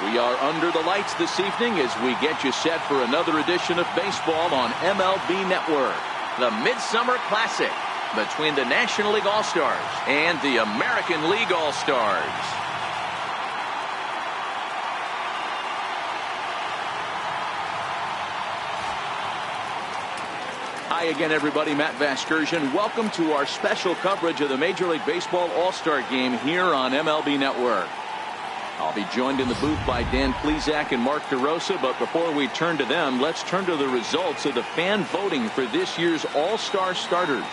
We are under the lights this evening as we get you set for another edition of baseball on MLB Network. The Midsummer Classic between the National League All-Stars and the American League All-Stars. Hi again, everybody. Matt Vasgersian. Welcome to our special coverage of the Major League Baseball All-Star Game here on MLB Network. I'll be joined in the booth by Dan Plesac and Mark DeRosa, but before we turn to them, let's turn to the results of the fan voting for this year's All-Star starters.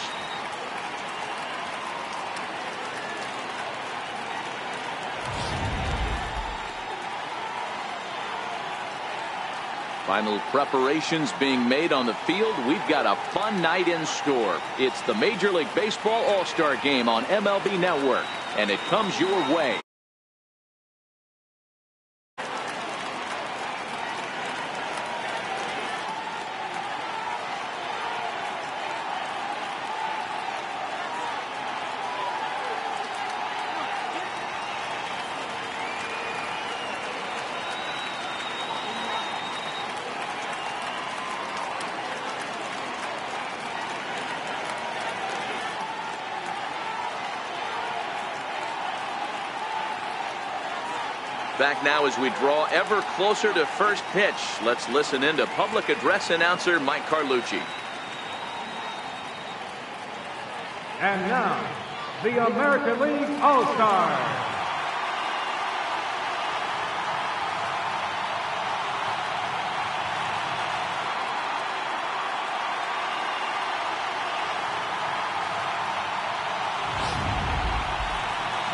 Final preparations being made on the field. We've got a fun night in store. It's the Major League Baseball All-Star Game on MLB Network, and it comes your way. Back now as we draw ever closer to first pitch. Let's listen in to public address announcer Mike Carlucci. And now, the American League All-Stars.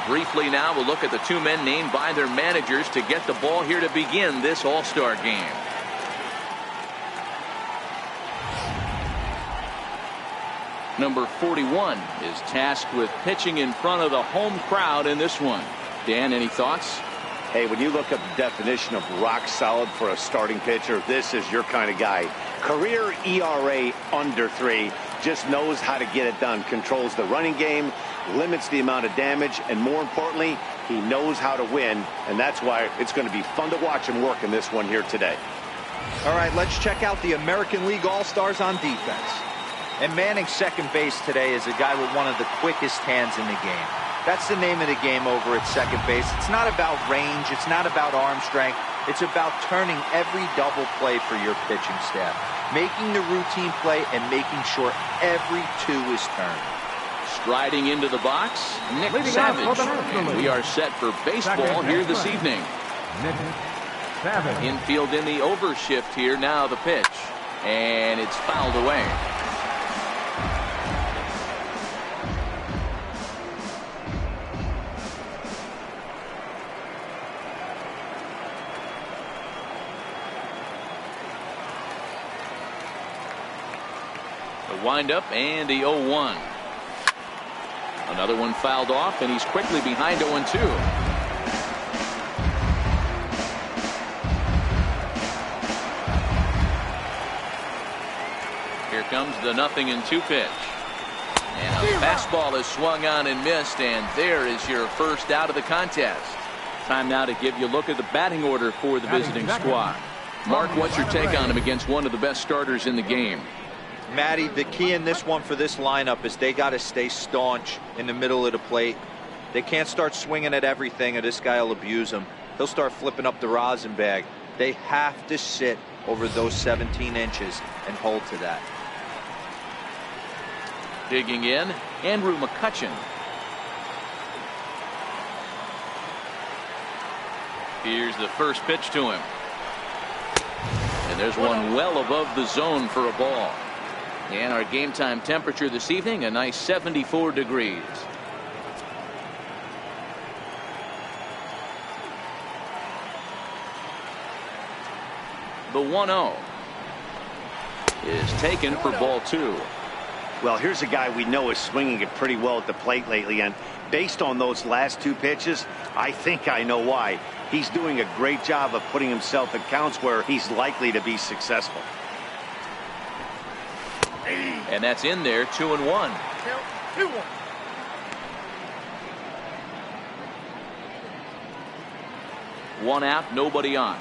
Briefly now, we'll look at the two men named by their managers to get the ball here to begin this All-Star Game. Number 41 is tasked with pitching in front of the home crowd in this one. Dan, any thoughts? Hey, when you look up the definition of rock solid for a starting pitcher, this is your kind of guy. Career ERA under 3, just knows how to get it done, controls the running game, limits the amount of damage, and more importantly, he knows how to win, and that's why it's going to be fun to watch him work in this one here today. All right, let's check out the American League All-Stars on defense. And manning second base today is a guy with one of the quickest hands in the game. That's the name of the game over at second base. It's not about range, it's not about arm strength, it's about turning every double play for your pitching staff, making the routine play and making sure every 2 is turned. Striding into the box, Nick Savage. And we are set for baseball here this evening. Nick Savage. Infield in the overshift here. Now the pitch. And it's fouled away. The windup and the 0-1. Another one fouled off, and he's quickly behind 0-2. Here comes the 0-2 pitch. And a fastball is swung on and missed, and there is your first out of the contest. Time now to give you a look at the batting order for the visiting squad. Mark, what's your take on him against one of the best starters in the game? Matty, the key in this one for this lineup is they got to stay staunch in the middle of the plate. They can't start swinging at everything or this guy will abuse them. He'll start flipping up the rosin bag. They have to sit over those 17 inches and hold to that. Digging in, Andrew McCutchen. Here's the first pitch to him. And there's one well above the zone for a ball. And our game time temperature this evening, a nice 74 degrees. The 1-0 is taken for ball 2. Well, here's a guy we know is swinging it pretty well at the plate lately, and based on those last 2 pitches, I think I know why. He's doing a great job of putting himself in counts where he's likely to be successful. And that's in there, 2-1. 2-1. One out, nobody on.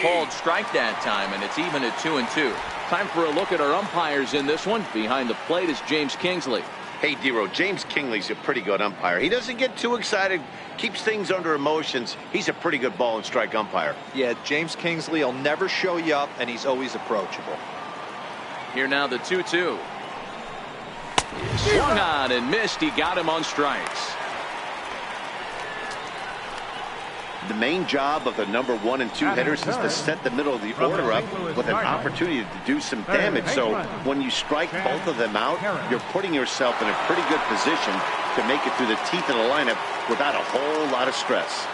Called strike that time, and it's even at 2-2. Time for a look at our umpires in this one. Behind the plate is James Kingsley. Hey, Dero, James Kingsley's a pretty good umpire. He doesn't get too excited, keeps things under emotions. He's a pretty good ball and strike umpire. Yeah, James Kingsley will never show you up, and he's always approachable. Here now the 2-2. Swung on and missed. He got him on strikes. The main job of the number 1 and 2 hitters is to set the middle of the order up with an opportunity to do some damage. So when you strike both of them out, you're putting yourself in a pretty good position to make it through the teeth of the lineup without a whole lot of stress.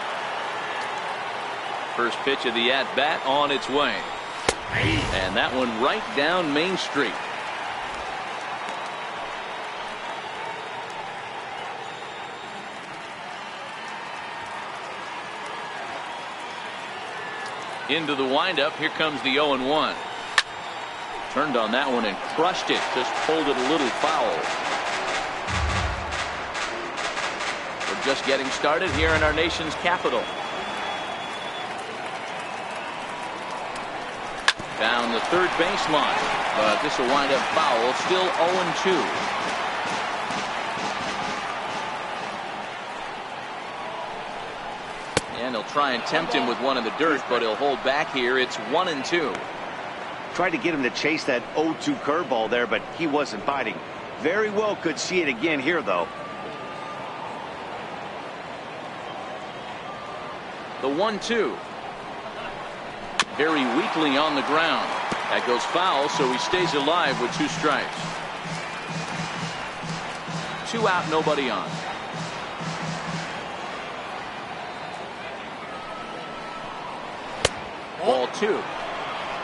First pitch of the at-bat on its way. And that one right down Main Street. Into the windup. Here comes the 0-1. Turned on that one and crushed it. Just pulled it a little foul. We're just getting started here in our nation's capital. Down the third baseline. But this will wind up foul. Still 0-2. And he'll try and tempt him with one in the dirt, but he'll hold back here. It's 1-2. Tried to get him to chase that 0-2 curveball there, but he wasn't biting. Very well could see it again here, though. The 1-2. Very weakly on the ground. That goes foul, so he stays alive with 2 strikes. 2 out, nobody on. Ball 2.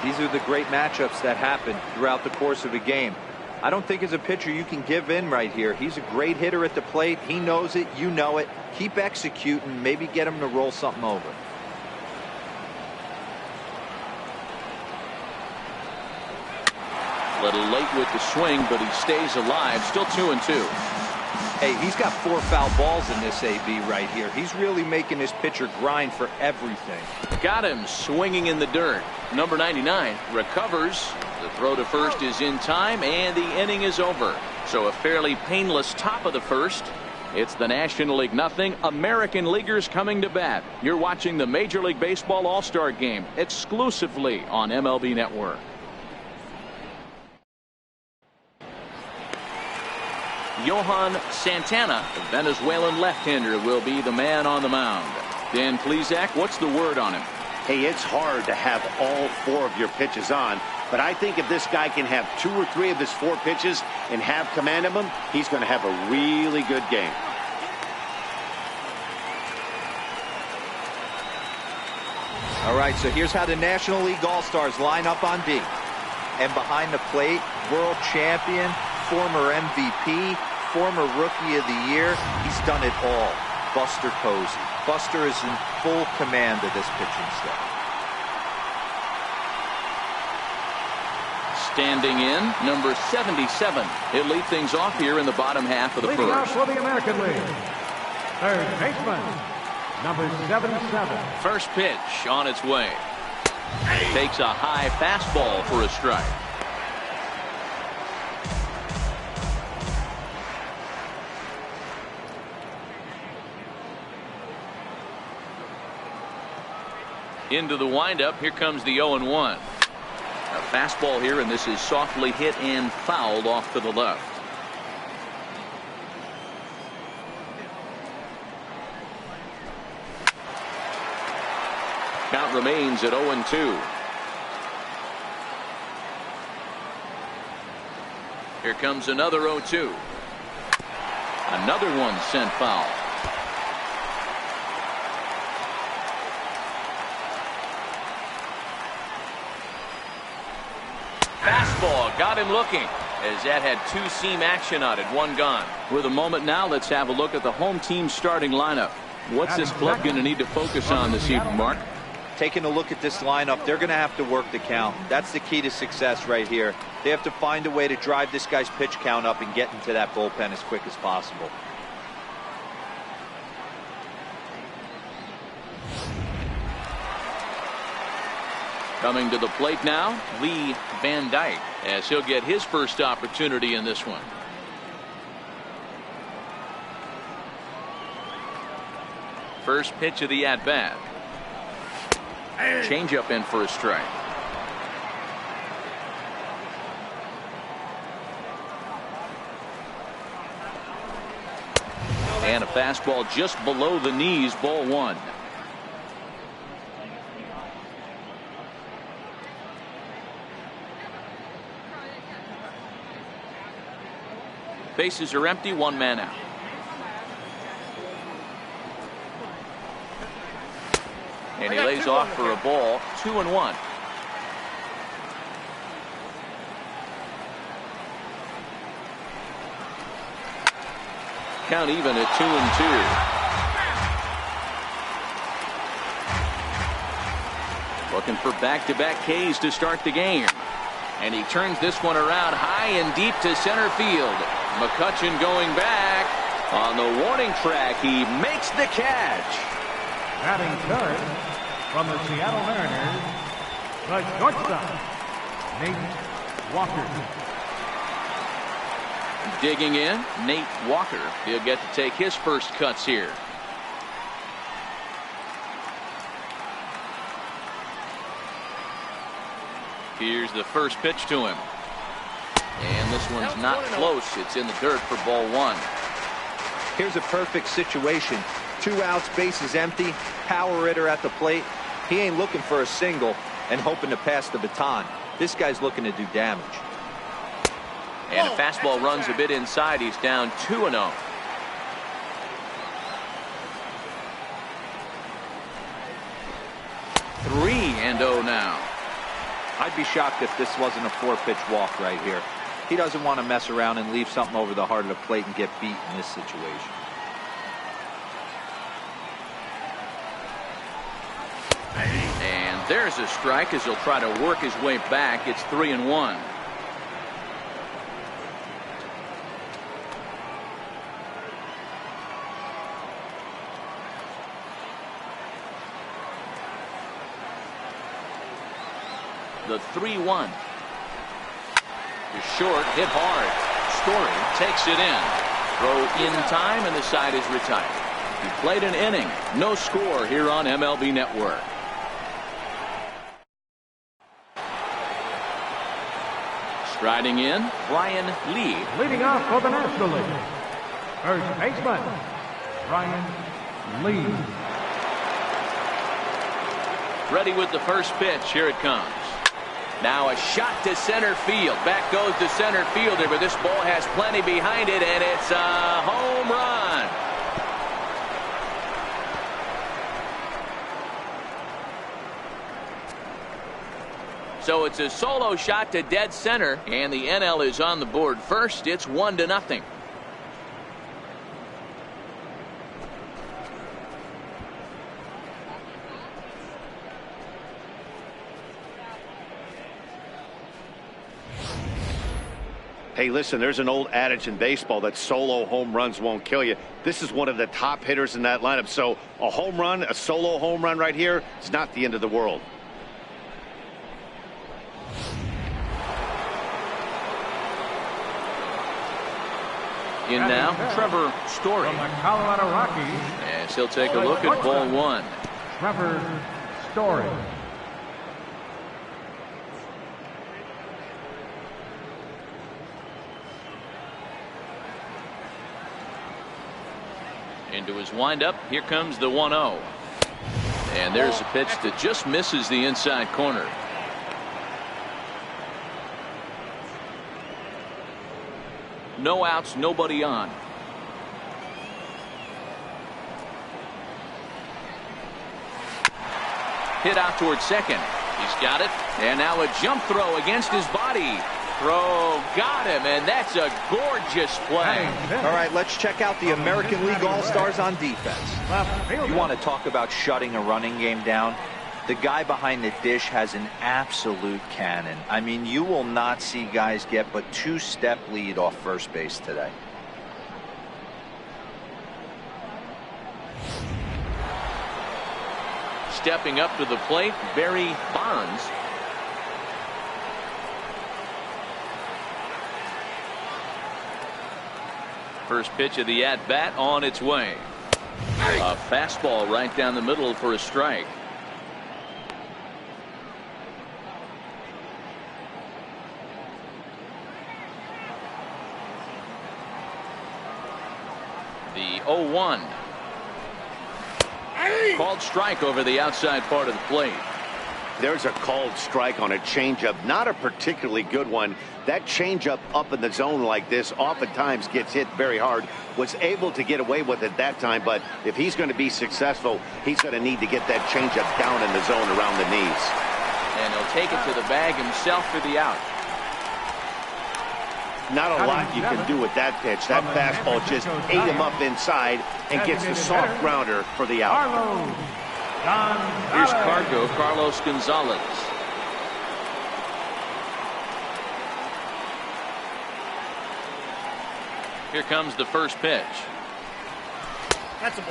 These are the great matchups that happen throughout the course of a game. I don't think as a pitcher you can give in right here. He's a great hitter at the plate. He knows it. You know it. Keep executing. Maybe get him to roll something over. Little late with the swing, but he stays alive. Still 2-2. Hey, he's got 4 foul balls in this AB right here. He's really making his pitcher grind for everything. Got him swinging in the dirt. Number 99 recovers. The throw to first is in time, and the inning is over. So a fairly painless top of the first. It's the National League nothing. American Leaguers coming to bat. You're watching the Major League Baseball All-Star Game exclusively on MLB Network. Johan Santana, the Venezuelan left-hander, will be the man on the mound. Dan Plesac, what's the word on him? Hey, it's hard to have all 4 of your pitches on, but I think if this guy can have 2 or 3 of his 4 pitches and have command of them, he's going to have a really good game. All right, so here's how the National League All-Stars line up on D. And behind the plate, world champion, former MVP, former Rookie of the Year. He's done it all. Buster Posey. Buster is in full command of this pitching staff. Standing in, number 77. He'll lead things off here in the bottom half of the Leading off first. for the American League, third baseman, number 77. First pitch on its way. Takes a high fastball for a strike. Into the windup. Here comes the 0-1. A fastball here, and this is softly hit and fouled off to the left. Count remains at 0-2. Here comes another 0-2. Another one sent foul. Fastball got him looking, as that had 2-seam action on it. 1 gone. With a moment now, let's have a look at the home team starting lineup. What's this club going to need to focus on this evening, Mark? Taking a look at this lineup, they're going to have to work the count. That's the key to success right here. They have to find a way to drive this guy's pitch count up and get into that bullpen as quick as possible. Coming to the plate now, Lee Van Dyke, as he'll get his first opportunity in this one. First pitch of the at-bat. Changeup in for a strike. And a fastball just below the knees, ball one. Bases are empty, one man out. And he lays off for a ball, 2-1. Count even at 2-2. Looking for back-to-back Ks to start the game. And he turns this one around high and deep to center field. McCutchen going back. On the warning track, he makes the catch. Batting third from the Seattle Mariners, the shortstop, Nate Walker. Digging in, Nate Walker. He'll get to take his first cuts here. Here's the first pitch to him. And this one's not close. It's in the dirt for ball one. Here's a perfect situation. 2 outs, bases empty, power hitter at the plate. He ain't looking for a single and hoping to pass the baton. This guy's looking to do damage. And a fastball runs a bit inside. He's down 2-0. Three and 0 now. I'd be shocked if this wasn't a 4-pitch walk right here. He doesn't want to mess around and leave something over the heart of the plate and get beat in this situation. And there's a strike as he'll try to work his way back. It's 3-1. The 3-1. Is short, hit hard. Story takes it in. Throw in time, and the side is retired. He played an inning. No score here on MLB Network. Striding in, Brian Lee. Leading off for the National League, first baseman, Brian Lee. Ready with the first pitch. Here it comes. Now a shot to center field. Back goes the center fielder, but this ball has plenty behind it, and it's a home run. So it's a solo shot to dead center, and the NL is on the board first. It's 1-0. Hey, listen, there's an old adage in baseball that solo home runs won't kill you. This is one of the top hitters in that lineup. So a home run, a solo home run right here, is not the end of the world. In now, Trevor Story. From the Colorado Rockies, As he'll take a look at ball one. Trevor Story. Into his windup. Here comes the 1-0. And there's a pitch that just misses the inside corner. No outs, nobody on. Hit out towards second. He's got it. And now a jump throw against his body. Throw got him, and that's a gorgeous play. All right, let's check out the American League All-Stars on defense. You want to talk about shutting a running game down? The guy behind the dish has an absolute cannon. I mean, you will not see guys get but two-step lead off first base today. Stepping up to the plate, Barry Bonds. First pitch of the at-bat on its way. A fastball right down the middle for a strike. The 0-1. Called strike over the outside part of the plate. There's a called strike on a changeup, not a particularly good one. That changeup up in the zone like this oftentimes gets hit very hard. Was able to get away with it that time, but if he's going to be successful, he's going to need to get that changeup down in the zone around the knees. And he'll take it to the bag himself for the out. Not a lot you can do with that pitch. That fastball just ate him up inside and gets the soft grounder for the out. Here's Carlos Gonzalez. Here comes the first pitch.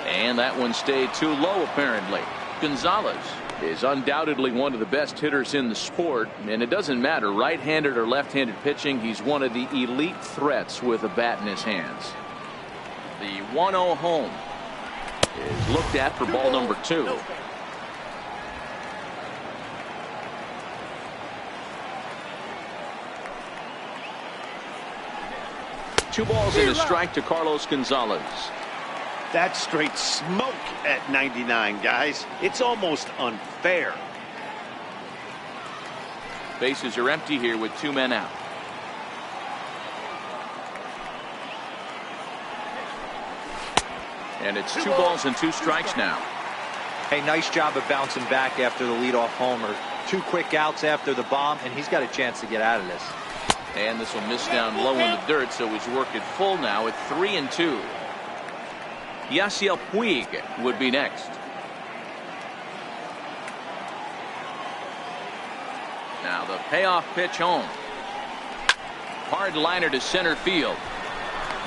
And that one stayed too low, apparently. Gonzalez is undoubtedly one of the best hitters in the sport, and it doesn't matter right-handed or left-handed pitching. He's one of the elite threats with a bat in his hands. The 1-0 home is looked at for ball number 2. Two balls and a strike to Carlos Gonzalez. That's straight smoke at 99, guys. It's almost unfair. Bases are empty here with 2 men out. And it's 2 balls and 2 strikes now. Hey, nice job of bouncing back after the leadoff homer. 2 quick outs after the bomb, and he's got a chance to get out of this. And this will miss down low in the dirt, so he's worked it full now at 3-2. Yasiel Puig would be next. Now the payoff pitch home. Hard liner to center field.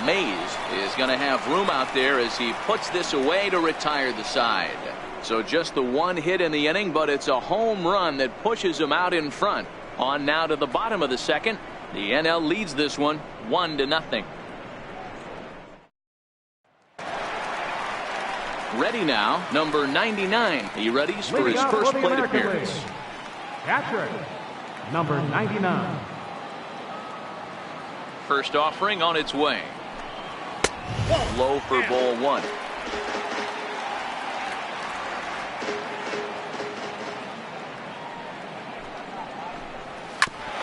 Mays is going to have room out there as he puts this away to retire the side. So just the 1 hit in the inning, but it's a home run that pushes him out in front. On now to the bottom of the second. The NL leads this one 1-0. Ready now, number 99. He readies for his first plate appearance. Catcher, number 99. First offering on its way. Low for ball 1.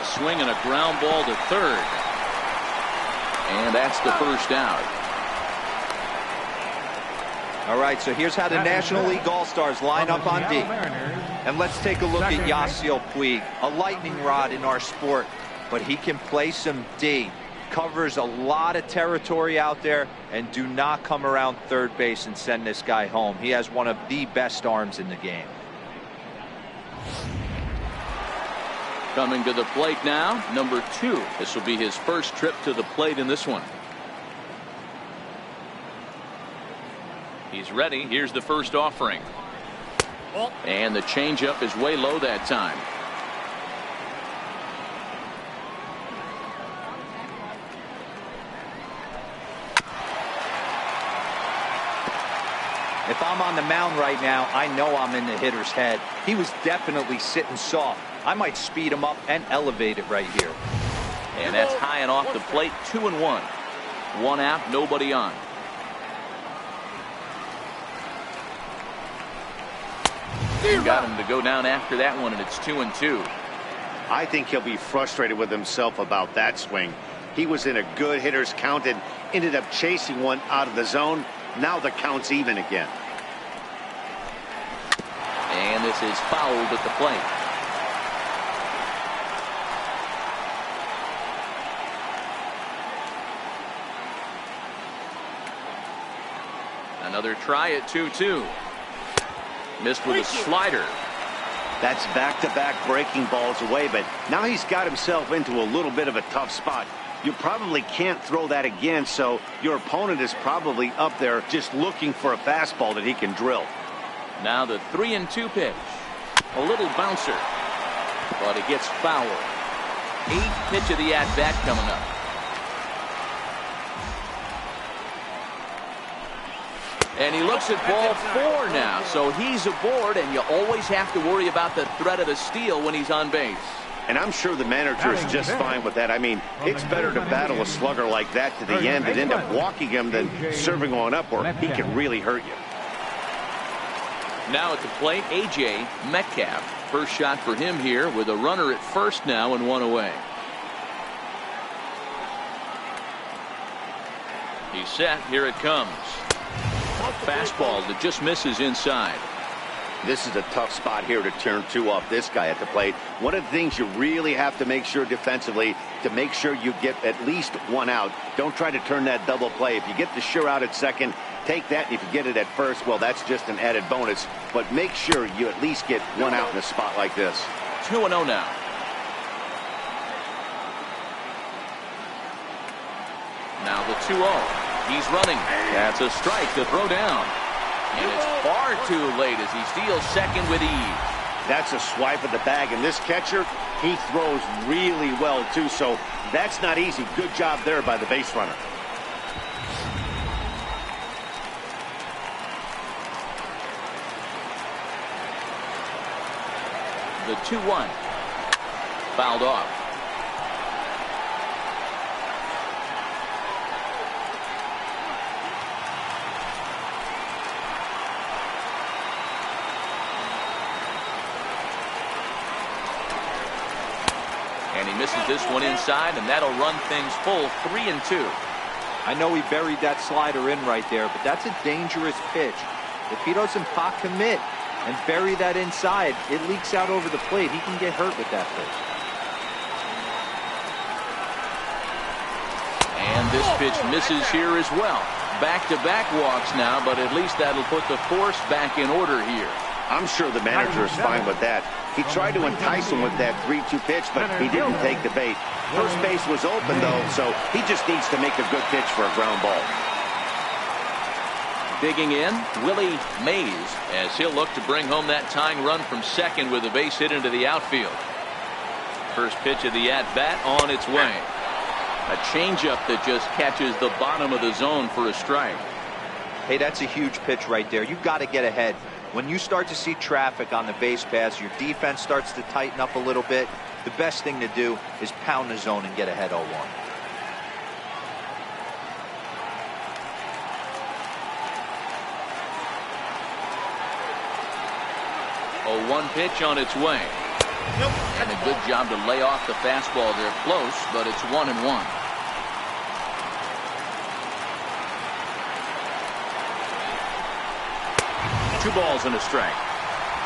A swing and a ground ball to third. And that's the first out. All right, so here's how the National League All-Stars line up on D. And let's take a look at Yasiel Puig, a lightning rod in our sport, but he can play some D. Covers a lot of territory out there, and do not come around third base and send this guy home. He has one of the best arms in the game. Coming to the plate now, number 2. This will be his first trip to the plate in this one. He's ready. Here's the first offering. And the changeup is way low that time. If I'm on the mound right now, I know I'm in the hitter's head. He was definitely sitting soft. I might speed him up and elevate it right here. And that's high and off the plate. 2-1. 1 out, nobody on. Got him to go down after that one, and it's 2-2. I think he'll be frustrated with himself about that swing. He was in a good hitter's count and ended up chasing one out of the zone. Now the count's even again. And this is fouled at the plate. Another try at 2-2. Missed with a slider. That's back-to-back breaking balls away, but now he's got himself into a little bit of a tough spot. You probably can't throw that again, so your opponent is probably up there just looking for a fastball that he can drill. Now the 3-2 pitch. A little bouncer, but it gets foul. 8th pitch of the at-bat coming up. And he looks at ball 4 now, so he's aboard, and you always have to worry about the threat of a steal when he's on base. And I'm sure the manager is just fine with that. I mean, it's better to battle a slugger like that to the end and end up walking him than serving on up, or he can really hurt you. Now at the plate, A.J. Metcalf. First shot for him here with a runner at first now and 1 away. He's set. Here it comes. Fastball that just misses inside. This is a tough spot here to turn 2 off this guy at the plate. One of the things you really have to make sure defensively to make sure you get at least 1 out. Don't try to turn that double play. If you get the sure out at second, take that. If you get it at first, well, that's just an added bonus. But make sure you at least get 1 out in a spot like this. 2-0 now. Now the 2-0. He's running. That's a strike to throw down. And it's far too late as he steals second with ease. That's a swipe of the bag. And this catcher, he throws really well, too. So that's not easy. Good job there by the base runner. The 2-1. Fouled off. And he misses this one inside, and that'll run things full 3-2. I know he buried that slider in right there, but that's a dangerous pitch. If he doesn't pot commit and bury that inside, it leaks out over the plate. He can get hurt with that pitch. And this pitch misses here as well. Back-to-back walks now, but at least that'll put the force back in order here. I'm sure the manager is fine with that. He tried to entice him with that 3-2 pitch, but he didn't take the bait. First base was open, though, so he just needs to make a good pitch for a ground ball. Digging in, Willie Mays, as he'll look to bring home that tying run from second with a base hit into the outfield. First pitch of the at-bat on its way. A changeup that just catches the bottom of the zone for a strike. Hey, that's a huge pitch right there. You've got to get ahead. When you start to see traffic on the base paths, your defense starts to tighten up a little bit. The best thing to do is pound the zone and get ahead 0-1. A 1 pitch on its way. And a good job to lay off the fastball there close, but it's 1-1. 2 balls and a strike.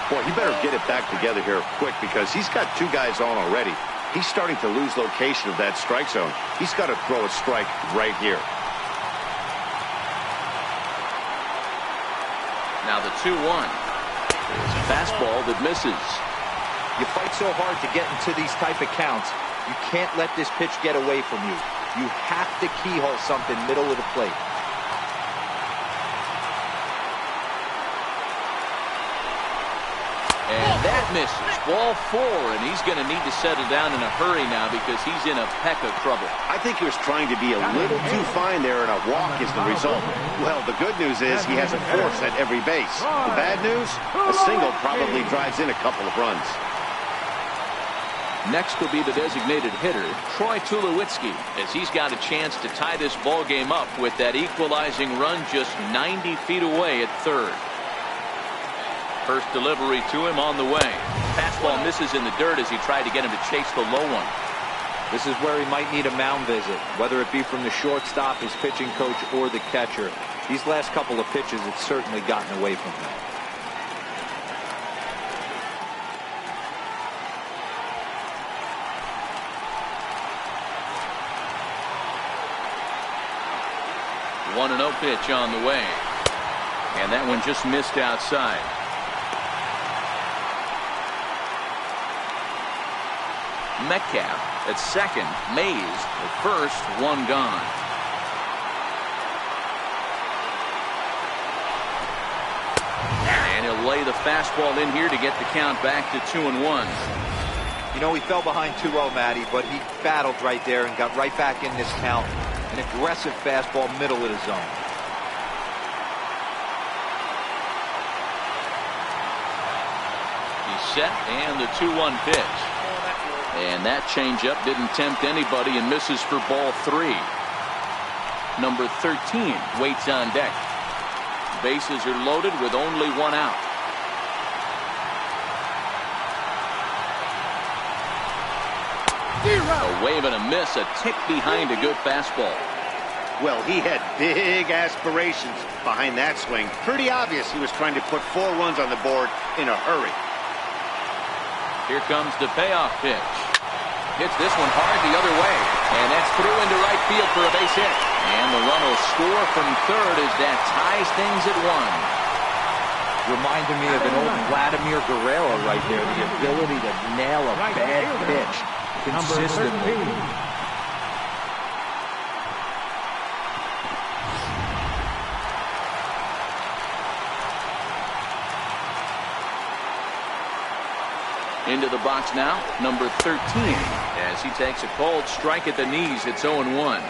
Boy, he better get it back together here quick because he's got 2 guys on already. He's starting to lose location of that strike zone. He's got to throw a strike right here. Now the 2-1. There's a fastball that misses. You fight so hard to get into these type of counts. You can't let this pitch get away from you. You have to keyhole something middle of the plate. And that misses. Ball 4, and he's going to need to settle down in a hurry now because he's in a peck of trouble. I think he was trying to be a little too fine there, and a walk is the result. Well, the good news is he has a force at every base. The bad news, a single probably drives in a couple of runs. Next will be the designated hitter, Troy Tulowitzki, as he's got a chance to tie this ball game up with that equalizing run just 90 feet away at third. First delivery to him on the way. Fastball misses in the dirt as he tried to get him to chase the low one. This is where he might need a mound visit, whether it be from the shortstop, his pitching coach, or the catcher. These last couple of pitches, it's certainly gotten away from him. One 1-0 pitch on the way. And that one just missed outside. Metcalf at second. Mays at first. One gone. And he'll lay the fastball in here to get the count back to 2-1. You know, he fell behind 2-0, Matty, but he battled right there and got right back in this count. An aggressive fastball, middle of the zone. He's set, and the 2-1 pitch. And that changeup didn't tempt anybody and misses for ball 3. Number 13 waits on deck. Bases are loaded with only one out. A wave and a miss, a tick behind a good fastball. Well, he had big aspirations behind that swing. Pretty obvious he was trying to put 4 runs on the board in a hurry. Here comes the payoff pitch. Hits this one hard the other way. And that's through into right field for a base hit. And the run will score from third as that ties things at 1. Reminded me of an old Vladimir Guerrero right there. The ability to nail a bad pitch consistently. Into the box now, number 13, as he takes a cold strike at the knees. It's 0-1.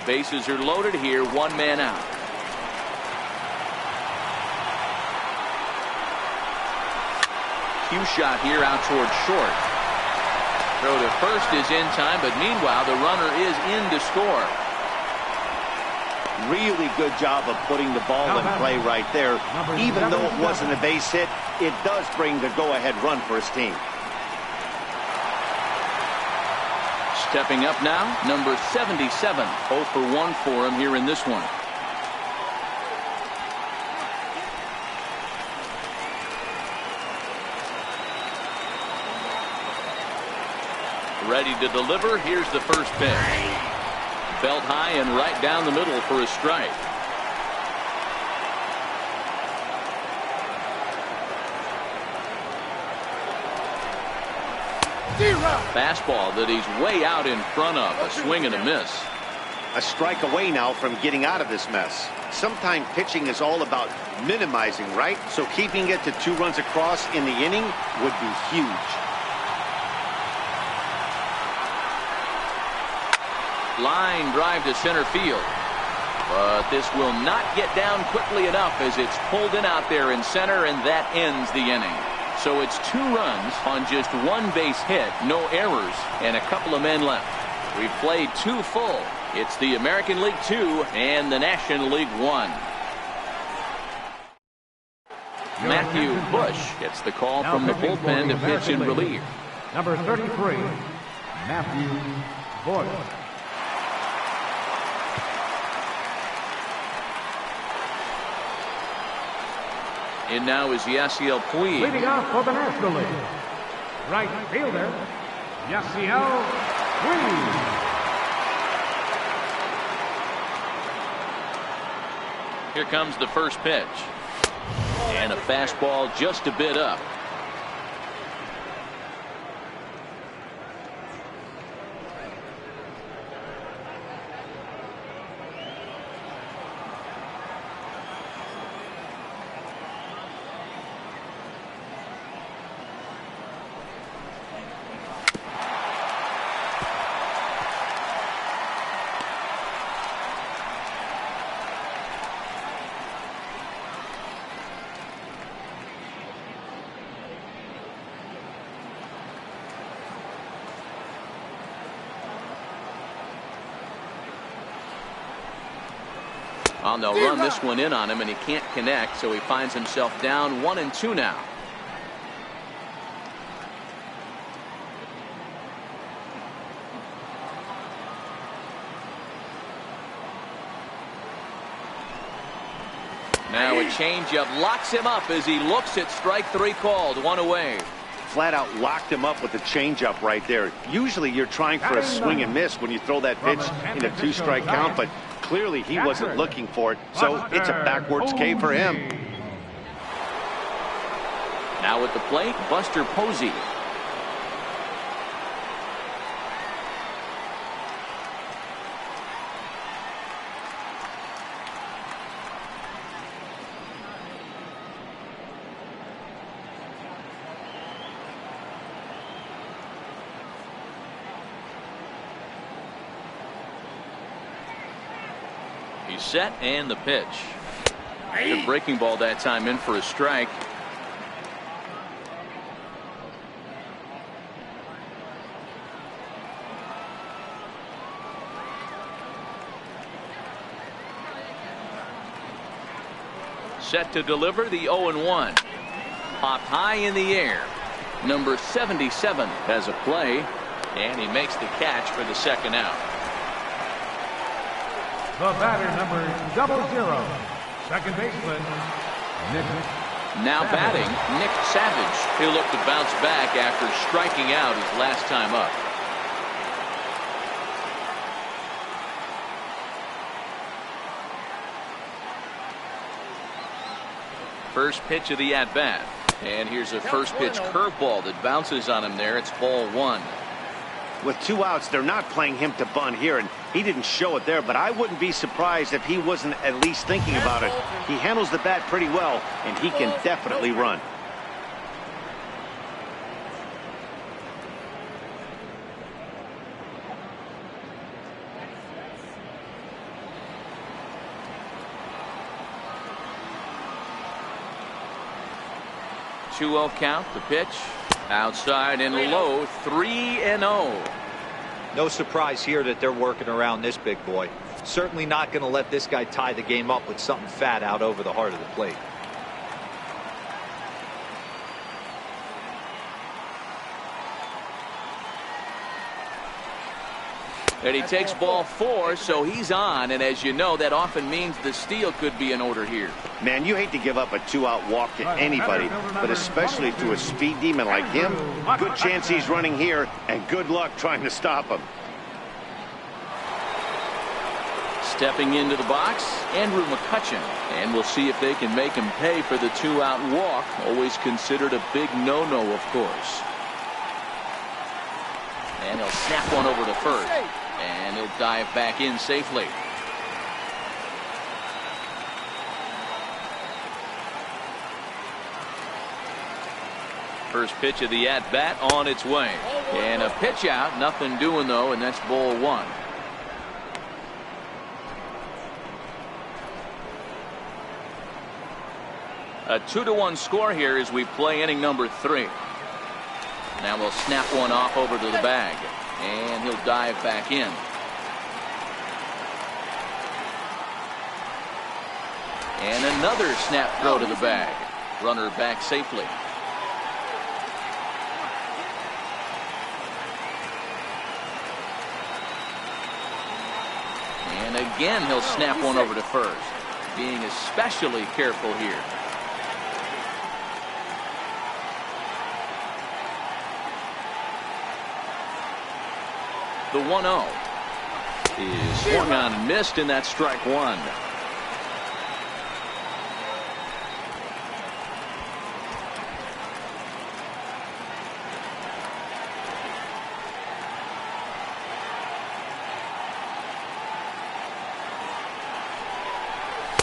Bases are loaded here, one man out. Cue shot here out towards short. Throw to first is in time, but meanwhile the runner is in to score. Really good job of putting the ball in play right there. Even though it wasn't a base hit, it does bring the go-ahead run for his team. Stepping up now, number 77. 0 for 1 for him here in this one. Ready to deliver. Here's the first pitch. Belt high and right down the middle for a strike. Fastball that he's way out in front of. A swing and a miss. A strike away now from getting out of this mess. Sometimes pitching is all about minimizing, right? So keeping it to 2 runs across in the inning would be huge. Line drive to center field. But this will not get down quickly enough as it's pulled in out there in center, and that ends the inning. So it's 2 runs on just 1 base hit, no errors, and a couple of men left. We've played 2 full. It's the American League 2 and the National League 1. Matthew Bush gets the call from the bullpen to pitch in relief. Number 33, Matthew Bush. And now is Yasiel Puig. Leading off for the National League, right fielder, Yasiel Puig. Here comes the first pitch. And a fastball just a bit up. They'll run this one in on him, and he can't connect, so he finds himself down 1-2 now. Now a changeup locks him up as he looks at strike 3 called. 1 away. Flat out locked him up with the changeup right there. Usually you're trying for a swing and miss when you throw that pitch in a 2-strike count, but clearly he wasn't looking for it, so it's a backwards K for him. Now at the plate, Buster Posey. He's set, and the pitch. Good breaking ball that time, in for a strike. Set to deliver the 0-1. Popped high in the air. Number 77 has a play, and he makes the catch for the second out. The batter, number 00, second baseman, Nick. Now batting, Nick Savage. He'll look to bounce back after striking out his last time up. First pitch of the at-bat. And here's a first pitch curveball that bounces on him there. It's ball 1. With 2 outs, they're not playing him to bunt here, and he didn't show it there, but I wouldn't be surprised if he wasn't at least thinking about it. He handles the bat pretty well, and he can definitely run. Two-0 count, the pitch. Outside and low, 3-0. No surprise here that they're working around this big boy. Certainly not going to let this guy tie the game up with something fat out over the heart of the plate. And he takes ball 4, so he's on, and as you know, that often means the steal could be in order here. Man, you hate to give up a 2-out walk to anybody, but especially to a speed demon like him. Good chance he's running here, and good luck trying to stop him. Stepping into the box, Andrew McCutchen, and we'll see if they can make him pay for the 2-out walk. Always considered a big no-no, of course. And he'll snap one over to first, and he'll dive back in safely. First pitch of the at-bat on its way. And a pitch out, nothing doing though, and that's ball 1. A 2-1 score here as we play inning number 3. Now we'll snap one off over to the bag, and he'll dive back in. And another snap throw to the bag. Runner back safely. And again he'll snap one over to first, being especially careful here. The 1-0 is swung on and missed, and that's strike 1.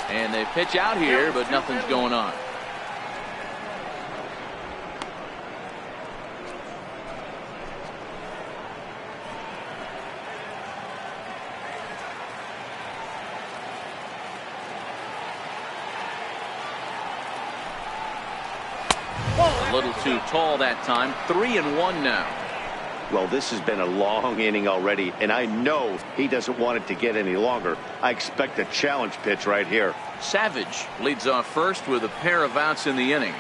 And they pitch out here, but nothing's going on. A little too tall that time. 3-1 now. Well, this has been a long inning already, and I know he doesn't want it to get any longer. I expect a challenge pitch right here. Savage leads off first with a pair of outs in the inning.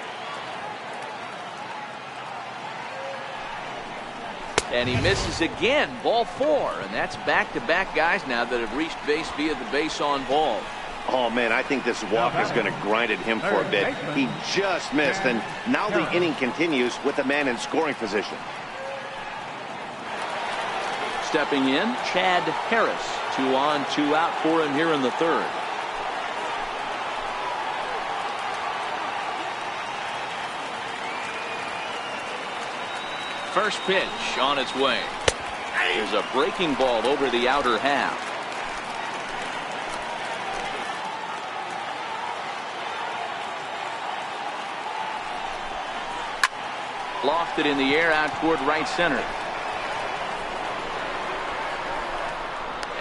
And he misses again. Ball 4, and that's back-to-back guys now that have reached base via the base on ball. Oh, man, I think this walk is going to grind at him for a bit. He just missed, and now the inning continues with a man in scoring position. Stepping in, Chad Harris. 2 on, 2 out for him here in the 3rd. First pitch on its way. There's a breaking ball over the outer half. Lofted in the air out toward right center.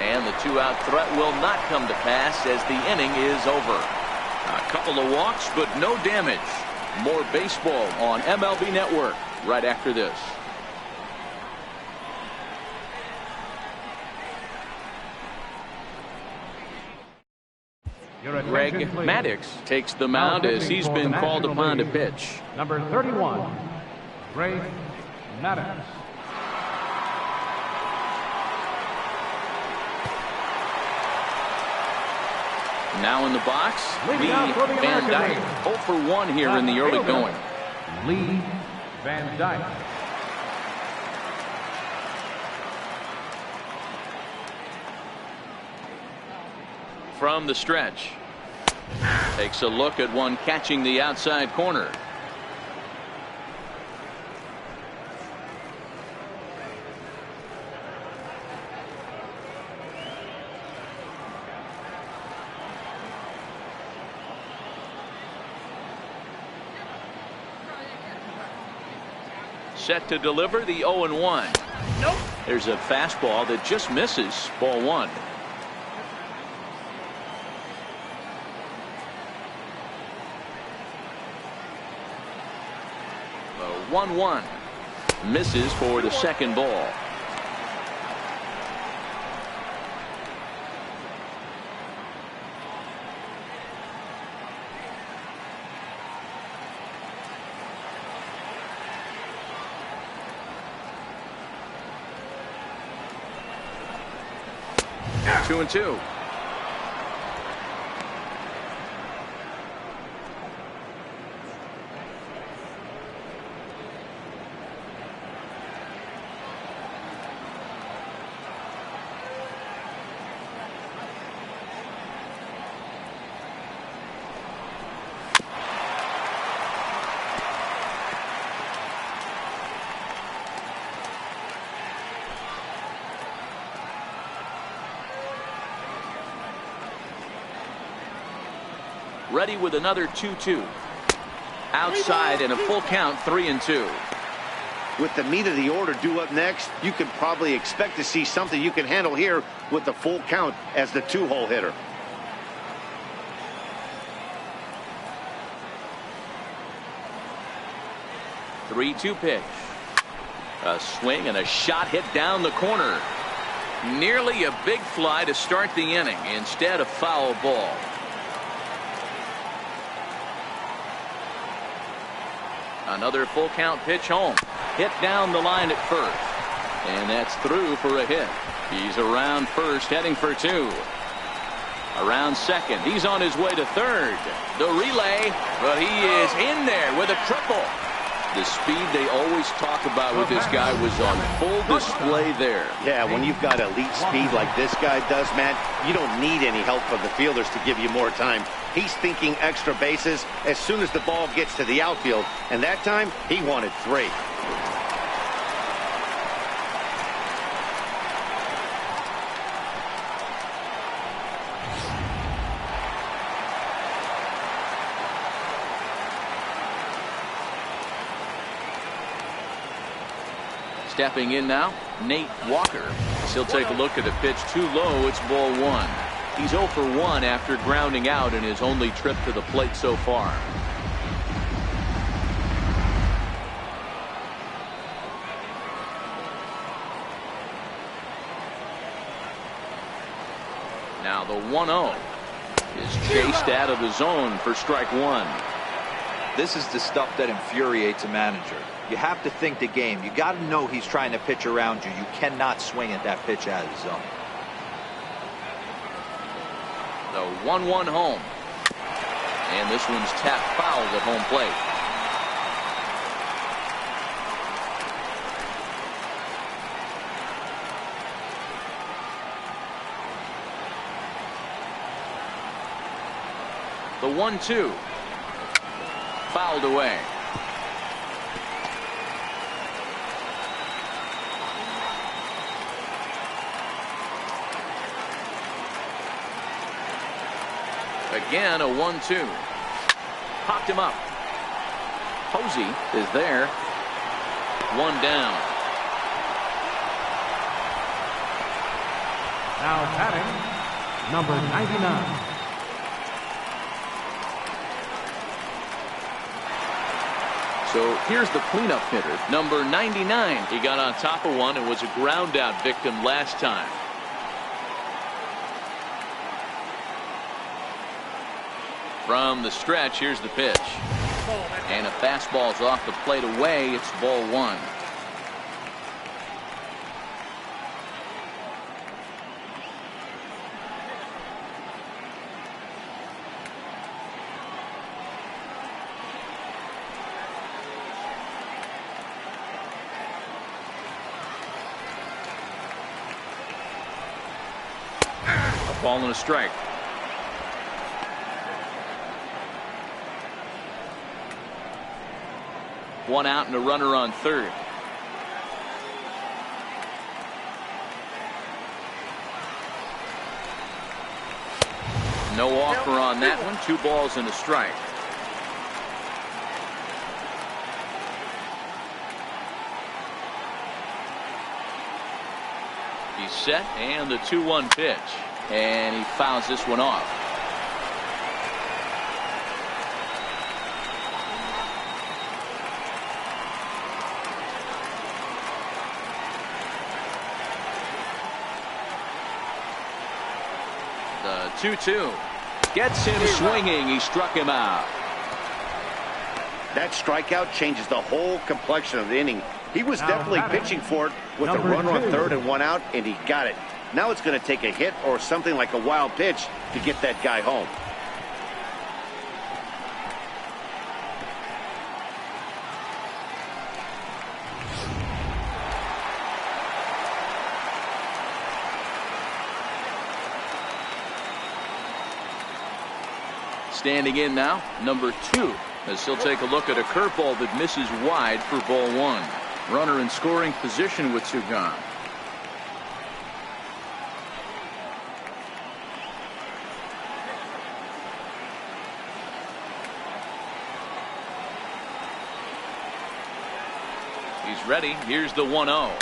And the two-out threat will not come to pass as the inning is over. A couple of walks, but no damage. More baseball on MLB Network right after this. Greg Maddux takes the mound as he's been called upon to pitch. Number 31, Greg Maddux. Now in the box, Lee Van Dyke. 0 for 1 here in the early going. Lee Van Dyke. From the stretch. Takes a look at one catching the outside corner. Set to deliver the 0-1. Nope. There's a fastball that just misses. Ball 1. The 1-1 misses for the second ball. Two and two. Ready with another 2-2. Outside and a full count, 3-2. With the meat of the order due up next, you could probably expect to see something you can handle here with the full count as the 2-hole hitter. Three-two pitch. A swing and a shot hit down the corner. Nearly a big fly to start the inning. Instead, a foul ball. Another full count pitch home. Hit down the line at first. And that's through for a hit. He's around first, heading for 2. Around second. He's on his way to third. The relay, but he is in there with a triple. The speed they always talk about with this guy was on full display there. Yeah, when you've got elite speed like this guy does, Matt, you don't need any help from the fielders to give you more time. He's thinking extra bases as soon as the ball gets to the outfield, and that time he wanted 3. Stepping in now, Nate Walker. He'll take a look at a pitch too low. It's ball 1. He's 0 for 1 after grounding out in his only trip to the plate so far. Now the 1-0 is chased out of the zone for strike 1. This is the stuff that infuriates a manager. You have to think the game. You got to know he's trying to pitch around you. You cannot swing at that pitch out of the zone. The 1-1 home. And this one's tapped foul at home plate. The 1-2. Fouled away. Again, a 1-2. Popped him up. Posey is there. One down. Now batting, number 99. So here's the cleanup hitter, number 99. He got on top of one and was a ground out victim last time. From the stretch, here's the pitch. And a fastball's off the plate away. It's ball one. A ball and a strike. One out and a runner on third. No offer on that one. 2 balls and a strike. He's set, and the 2-1 pitch. And he fouls this one off. The 2-2 gets him swinging. He struck him out. That strikeout changes the whole complexion of the inning. He was definitely pitching for it with a runner on third and 1 out, and he got it. Now it's going to take a hit or something like a wild pitch to get that guy home. Standing in now, number 2, as he'll take a look at a curveball that misses wide for ball one. Runner in scoring position with 2 gone. He's ready. Here's the 1-0.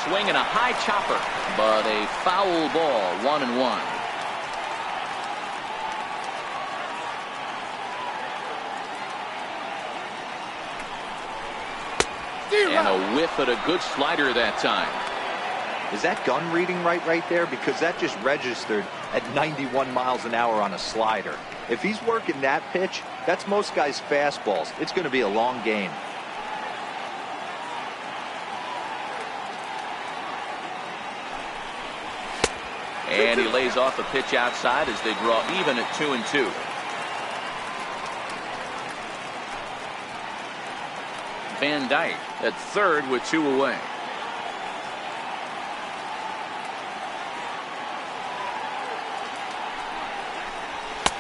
Swinging a high chopper, but a foul ball. 1-1. And a whiff at a good slider that time. Is that gun reading right there? Because that just registered at 91 miles an hour on a slider. If he's working that pitch, that's most guys' fastballs. It's going to be a long game. And he lays off a pitch outside as they draw even at 2-2. Van Dyke at third with 2 away.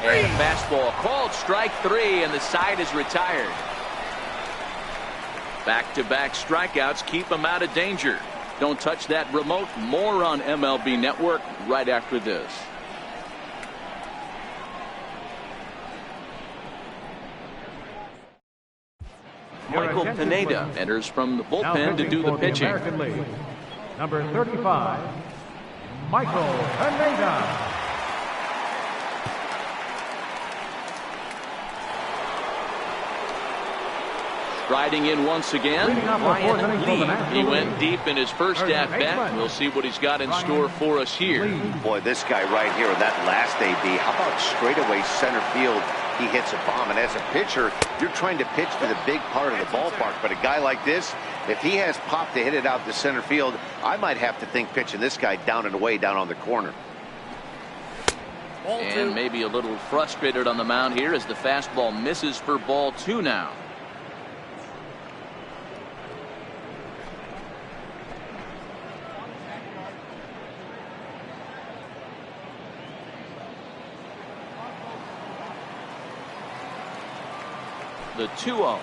And a fastball called strike 3, and the side is retired. Back-to-back strikeouts keep him out of danger. Don't touch that remote. More on MLB Network right after this. Michael Pineda enters from the bullpen to do the pitching. Number 35, Michael Pineda. Striding in once again, Ryan Lee. He went deep in his first at-bat. We'll see what he's got in store for us here. Boy, this guy right here, that last AB, how about straightaway center field? He hits a bomb, and as a pitcher, you're trying to pitch to the big part of the ballpark. But a guy like this, if he has pop to hit it out to center field, I might have to think pitching this guy down and away down on the corner. And maybe a little frustrated on the mound here as the fastball misses for ball 2 now. The 2-0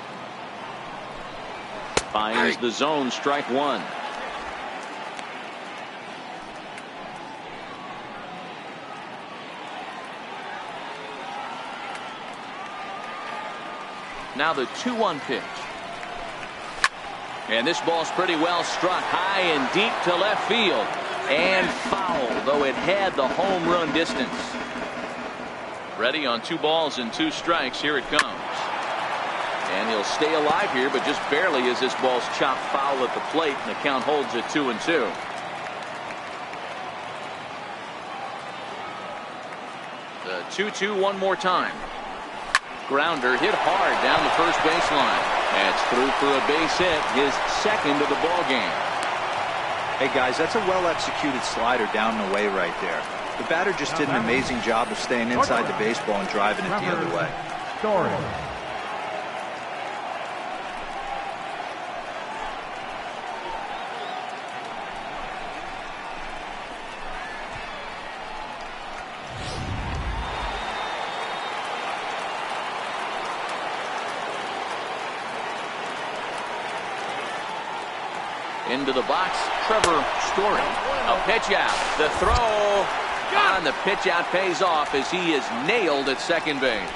finds the zone, strike 1. Now the 2-1 pitch. And this ball's pretty well struck high and deep to left field. And foul, though it had the home run distance. Ready on 2 balls and 2 strikes. Here it comes. And he'll stay alive here, but just barely as this ball's chopped foul at the plate, and the count holds at 2-2. The 2-2 one more time. Grounder hit hard down the first baseline. That's through for a base hit, his second of the ball game. Hey guys, that's a well-executed slider down and away right there. The batter just did an amazing job of staying inside the baseball and driving it the other way. Story. Into the box, Trevor Story. A pitch out. The throw on the pitch out pays off as he is nailed at second base.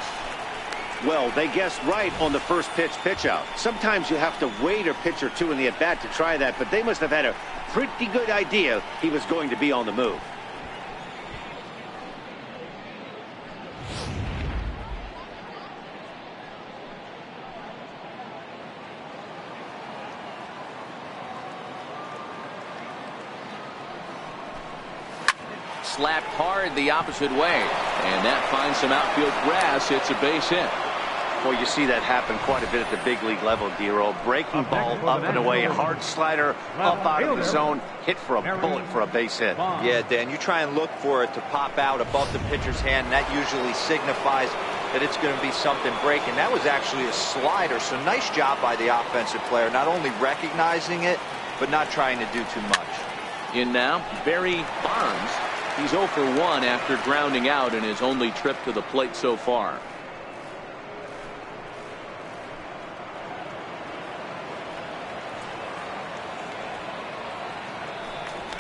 Well, they guessed right on the first pitch out. Sometimes you have to wait a pitch or two in the at-bat to try that, but they must have had a pretty good idea he was going to be on the move. Slapped hard the opposite way, and that finds some outfield grass. It's a base hit. Well, you see that happen quite a bit at the big league level, D-Roll. Breaking ball up and away, hard slider up out of the zone, hit for a bullet for a base hit. Yeah, Dan, you try and look for it to pop out above the pitcher's hand, and that usually signifies that it's going to be something breaking. That was actually a slider, so nice job by the offensive player, not only recognizing it, but not trying to do too much. In now, Barry Bonds. He's 0 for 1 after grounding out in his only trip to the plate so far.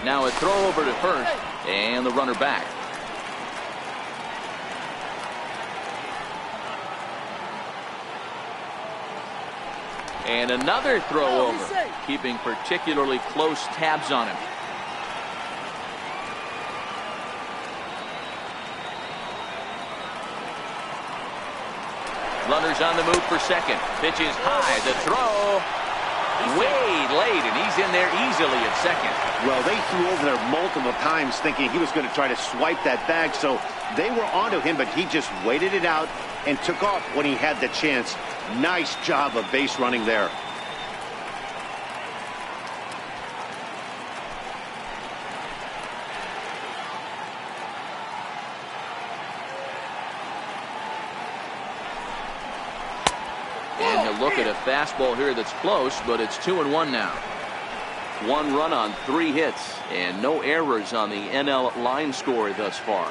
Now a throw over to first, and the runner back. And another throw over, keeping particularly close tabs on him. Runners on the move for second. Pitch is high. The throw way late, and he's in there easily at second. Well, they threw over there multiple times thinking he was going to try to swipe that bag, so they were onto him, but he just waited it out and took off when he had the chance. Nice job of base running there. Look at a fastball here that's close, but it's 2-1 now. 1 run on 3 hits and no errors on the NL line score thus far.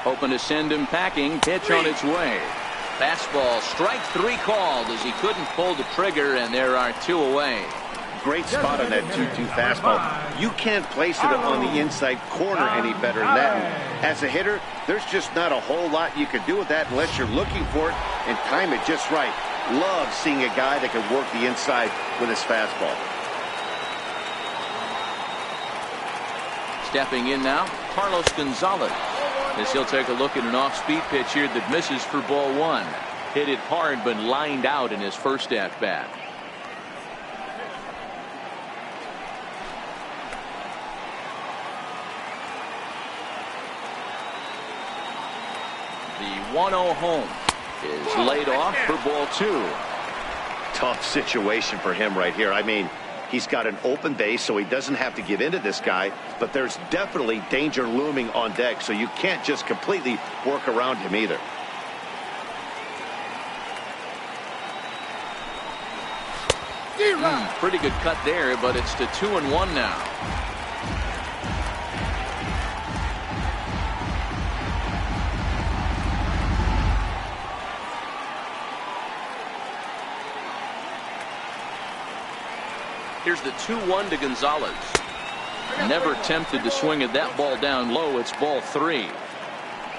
Hoping to send him packing. Pitch on its way. Fastball, strike 3 called as he couldn't pull the trigger, and there are 2 away. Great spot on that 2-2 fastball. You can't place it on the inside corner any better than that. And as a hitter, there's just not a whole lot you can do with that unless you're looking for it and time it just right. Love seeing a guy that can work the inside with his fastball. Stepping in now, Carlos Gonzalez. As he'll take a look at an off-speed pitch here that misses for ball 1. Hit it hard but lined out in his first at-bat. The 1-0 home is laid off for ball 2. Tough situation for him right here. I mean, he's got an open base, so he doesn't have to give in to this guy, but there's definitely danger looming on deck, so you can't just completely work around him either. Pretty good cut there, but it's to 2-1 now. Here's the 2-1 to Gonzalez. Never tempted to swing at that ball down low. It's ball 3.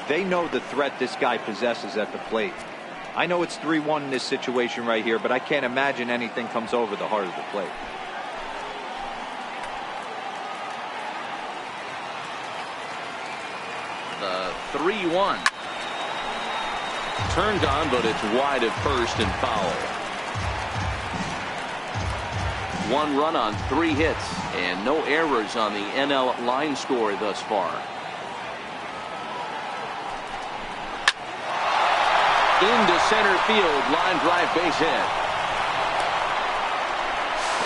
They know the threat this guy possesses at the plate. I know it's 3-1 in this situation right here, but I can't imagine anything comes over the heart of the plate. The 3-1. Turned on, but it's wide at first and foul. 1 run on 3 hits and no errors on the NL line score thus far. Into center field, line drive, base hit.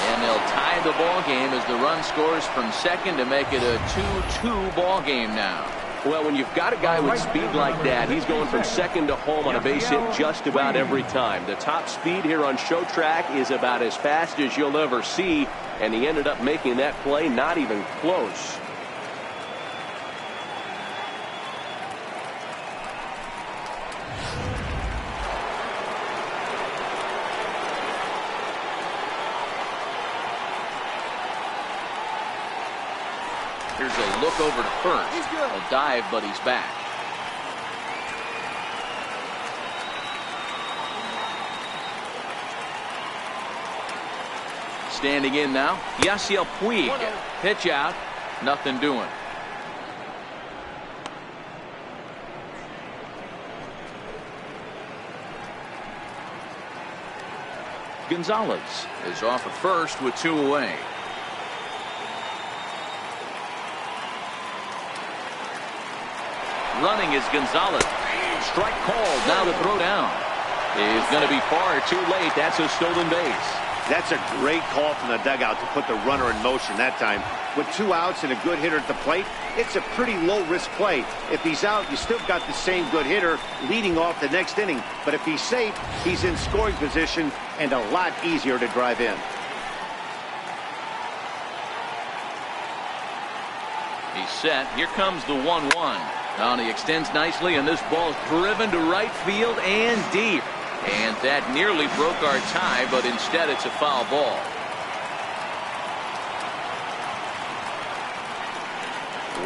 And they'll tie the ball game as the run scores from second to make it a 2-2 ball game now. Well, when you've got a guy with speed like that, he's going from second to home on a base hit just about every time. The top speed here on show track is about as fast as you'll ever see, and he ended up making that play not even close. Here's a look over to first. A dive, but he's back. Standing in now, Yasiel Puig. Pitch out, nothing doing. Gonzalez is off at first with 2 away. Running is Gonzalez. Strike called. Now the throw down is going to be far too late. That's a stolen base. That's a great call from the dugout to put the runner in motion that time. With 2 outs and a good hitter at the plate, it's a pretty low-risk play. If he's out, you still got the same good hitter leading off the next inning. But if he's safe, he's in scoring position and a lot easier to drive in. He's set. Here comes the 1-1. Now he extends nicely, and this ball's driven to right field and deep. And that nearly broke our tie, but instead it's a foul ball.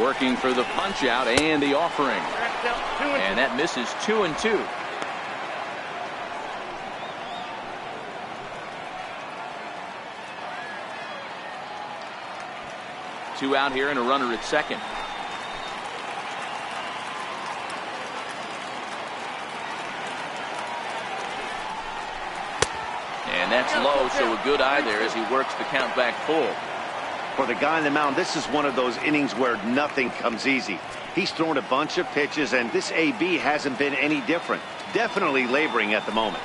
Working for the punch out and the offering. And that misses 2-2. Two out here and a runner at second. And that's low, so a good eye there as he works the count back full. For the guy on the mound, this is one of those innings where nothing comes easy. He's thrown a bunch of pitches, and this AB hasn't been any different. Definitely laboring at the moment.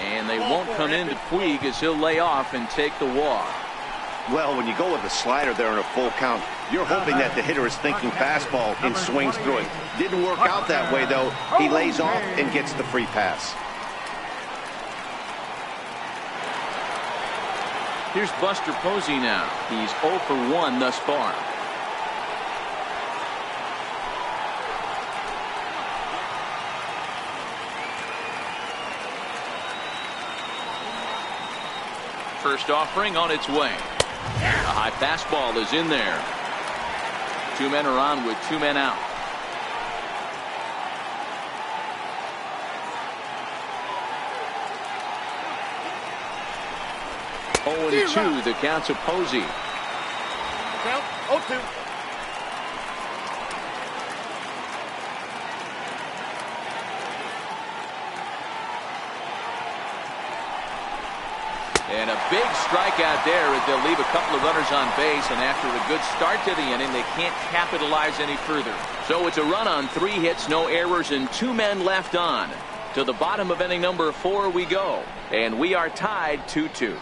And they won't come into Puig as he'll lay off and take the walk. Well, when you go with a slider there in a full count, you're hoping that the hitter is thinking fastball and swings through it. Didn't work out that way, though. He lays off and gets the free pass. Here's Buster Posey now. He's 0 for 1 thus far. First offering on its way. A high fastball is in there. 2 men are on with 2 men out. Oh, and 2, the count to Posey. Count 0-2. And a big strikeout there as they'll leave a couple of runners on base, and after a good start to the inning, they can't capitalize any further. So it's a run on 3 hits, no errors, and 2 men left on. To the bottom of inning number 4 we go, and we are tied 2-2.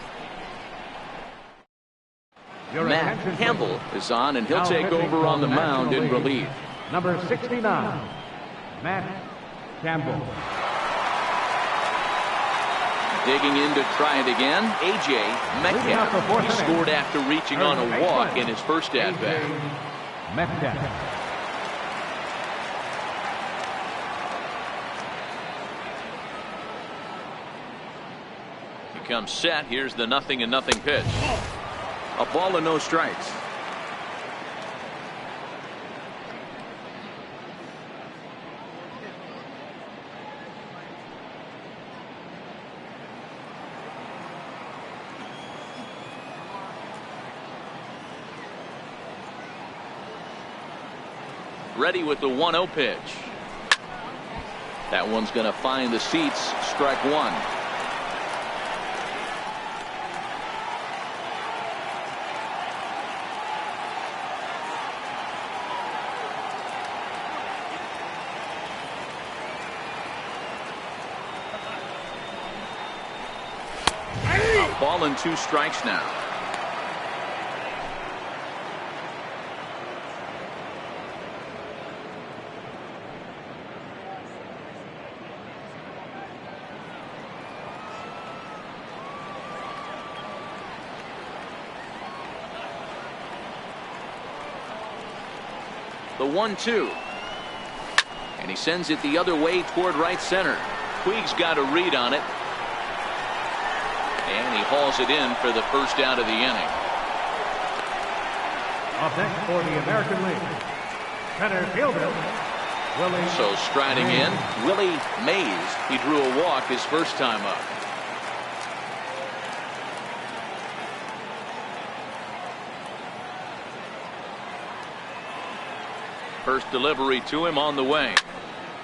Matt Campbell is on, and he'll take over on the mound in relief. Number 69, Matt Campbell. Digging in to try it again, A.J. Metcalf. He scored after reaching on a walk in his first at-bat. comes set. Here's the 0-0 pitch. A ball and no strikes. Ready with the 1-0 pitch. That one's going to find the seats. Strike one. Ball and 2 strikes now. The 1-2. And he sends it the other way toward right center. Puig's got a read on it. And he hauls it in for the first out of the inning. Up next for the American League, center fielder, Willie. So striding in, Willie Mays. He drew a walk his first time up. First delivery to him on the way.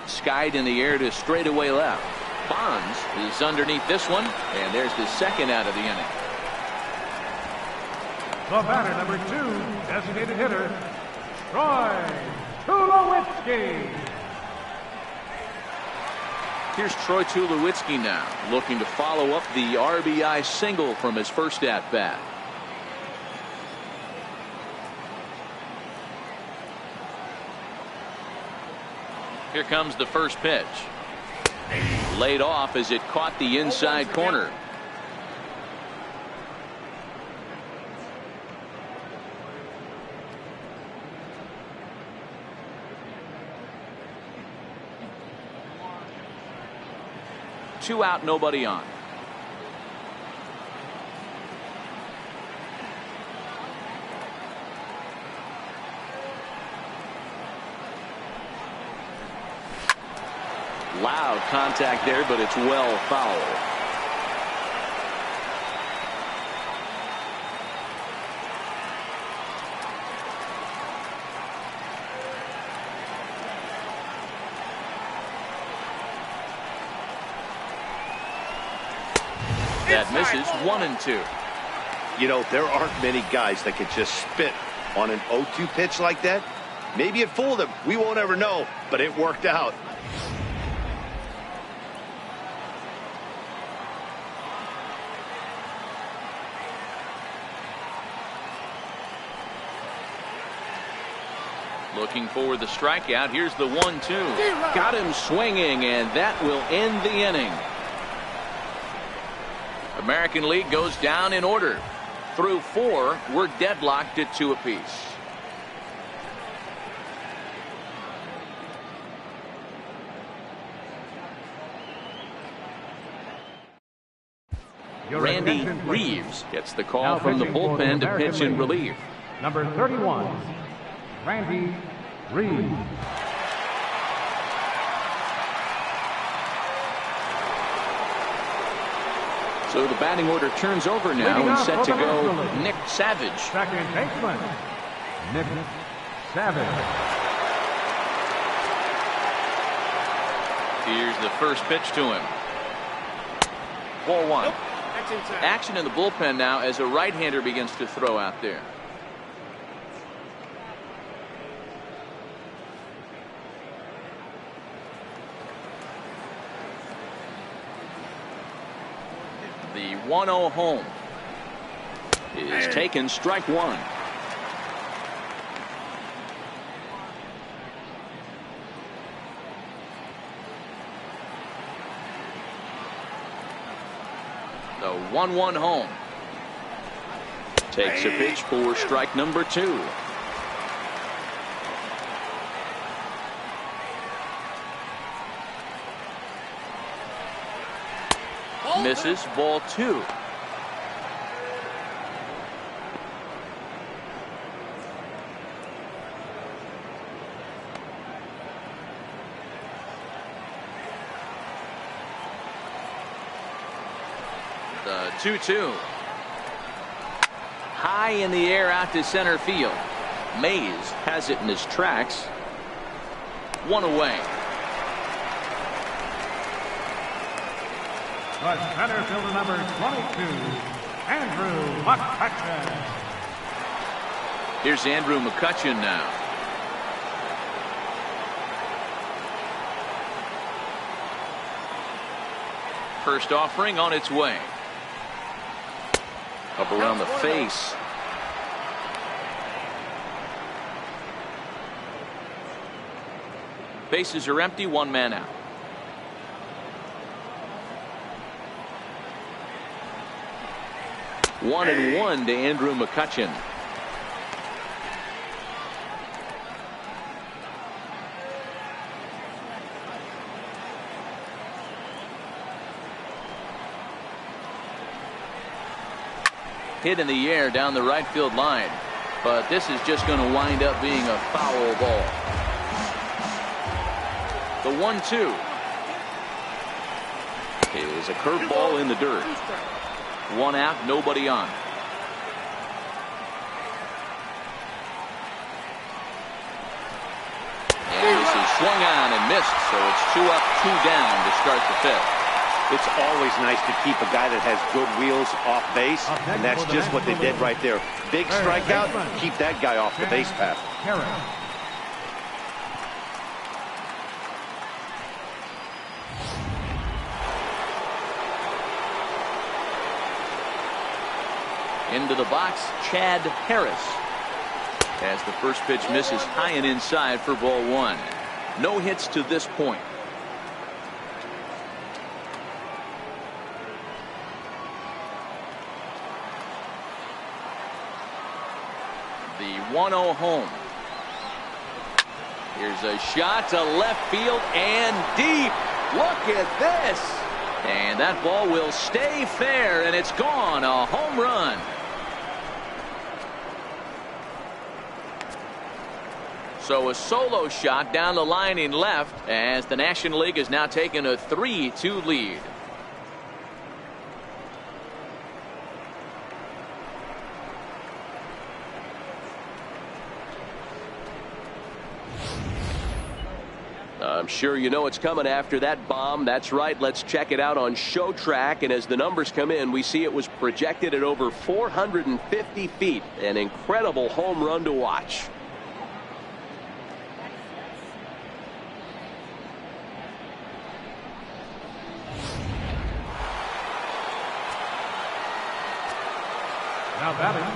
Skied in the air to straightaway left. Bonds is underneath this one, and there's the second out of the inning. The batter, number 2, designated hitter, Troy Tulowitzki. Here's Troy Tulowitzki now, looking to follow up the RBI single from his first at-bat. Here comes the first pitch. Laid off as it caught the inside corner. Two out, nobody on. Loud contact there, but it's well foul. That misses. 1-2. You know, there aren't many guys that could just spit on an 0-2 pitch like that. Maybe it fooled him. We won't ever know, but it worked out. Looking for the strikeout. Here's the 1-2. Got him swinging, and that will end the inning. American League goes down in order. Through 4, we're deadlocked at 2 apiece. Randy Reeves gets the call from the bullpen to pitch in relief. Number 31, Randy Reeves. So the batting order turns over now and set to go Nick Savage. Second baseman, Nick Savage. Here's the first pitch to him. Ball 1. Action in the bullpen now as a right-hander begins to throw out there. The 1-0 home is taken. Strike 1. The 1-1 home. Takes a pitch for strike number 2. misses. Ball 2. The 2-2. High in the air out to center field. Mays has it in his tracks. 1 away. The center fielder, number 22, Andrew McCutchen. Here's Andrew McCutchen now. First offering on its way. Up around the face. Bases are empty, 1 man out. One and one to Andrew McCutchen. Hit in the air down the right field line, but this is just going to wind up being a foul ball. The 1-2 is a curveball in the dirt. 1 out, nobody on. And this is swung on and missed, so it's 2 up, 2 down to start the 5th. It's always nice to keep a guy that has good wheels off base, and that's just what they did right there. Big strikeout, keep that guy off the base path. Into the box, Chad Harris. As the first pitch misses high and inside for ball 1. No hits to this point. The 1-0 home. Here's a shot to left field and deep. Look at this. And that ball will stay fair, and it's gone. A home run. So a solo shot down the line in left as the National League has now taken a 3-2 lead. I'm sure you know what's coming after that bomb. That's right. Let's check it out on Show Track. And as the numbers come in, we see it was projected at over 450 feet. An incredible home run to watch.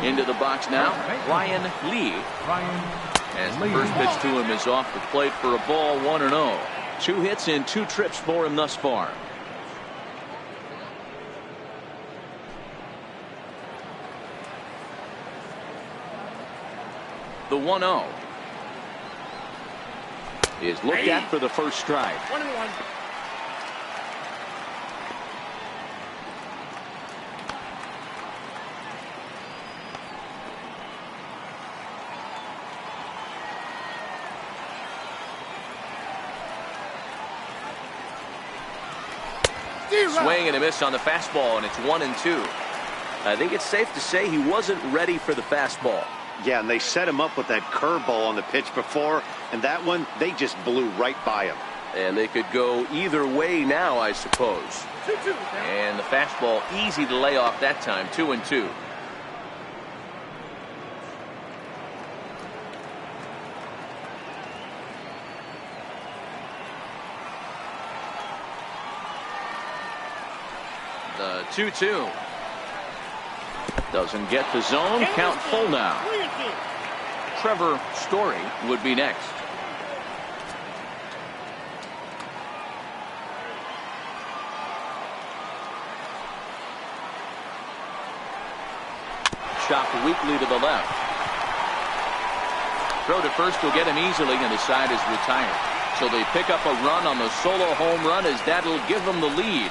Into the box now, Ryan Lee. As the first pitch to him is off the plate for a ball, 1-0. 2 hits and 2 trips for him thus far. The 1-0 is looked at for the first strike. 1-1. Swing and a miss on the fastball, and it's 1-2. I think it's safe to say he wasn't ready for the fastball. Yeah, and they set him up with that curveball on the pitch before, and that one, they just blew right by him. And they could go either way now, I suppose. 2-2. And the fastball easy to lay off that time, 2-2. The 2-2 doesn't get the zone. Count full now. Trevor Story would be next. Chopped weakly to the left. Throw to first will get him easily, and the side is retired. So they pick up a run on the solo home run as that'll give them the lead.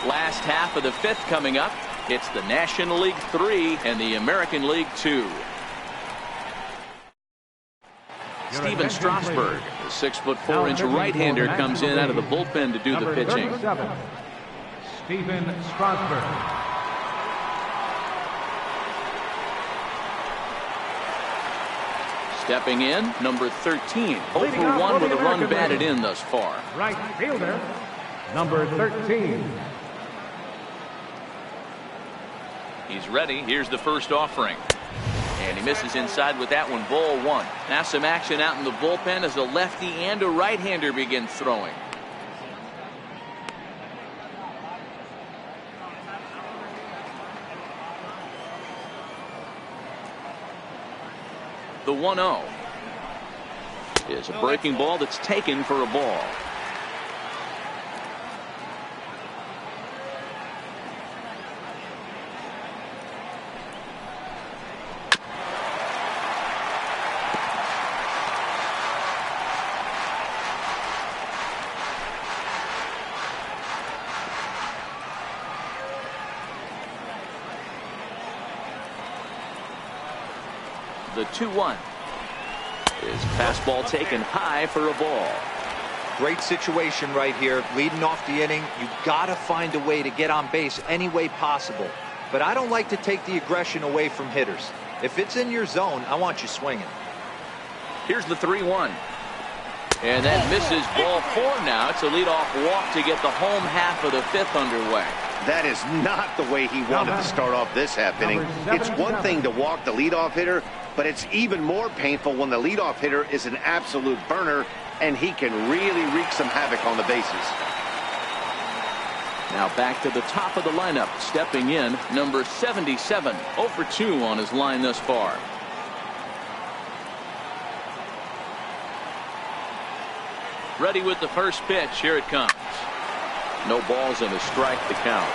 Last half of the fifth coming up. It's the National League 3 and the American League 2. Steven Strasburg, the 6'4" right-hander, comes in out of the bullpen to do the pitching. 37, Steven Strasburg. Stepping in, number 13. 0 for 1 with a run batted in thus far. Right fielder, number 13. He's ready. Here's the first offering. And he misses inside with that one. Ball 1. Now some action out in the bullpen as a lefty and a right-hander begin throwing. The 1-0 is a breaking ball that's taken for a ball. The 2-1 is fastball taken high for a ball. Great situation right here. Leading off the inning, you gotta find a way to get on base any way possible. But I don't like to take the aggression away from hitters. If it's in your zone, I want you swinging. Here's the 3-1. And that misses. Ball 4 now. It's a leadoff walk to get the home half of the fifth underway. That is not the way he wanted to start off this half inning. It's one thing to walk the leadoff hitter, but it's even more painful when the leadoff hitter is an absolute burner and he can really wreak some havoc on the bases. Now back to the top of the lineup. Stepping in, number 77. 0 for 2 on his line thus far. Ready with the first pitch. Here it comes. No balls and a strike to count.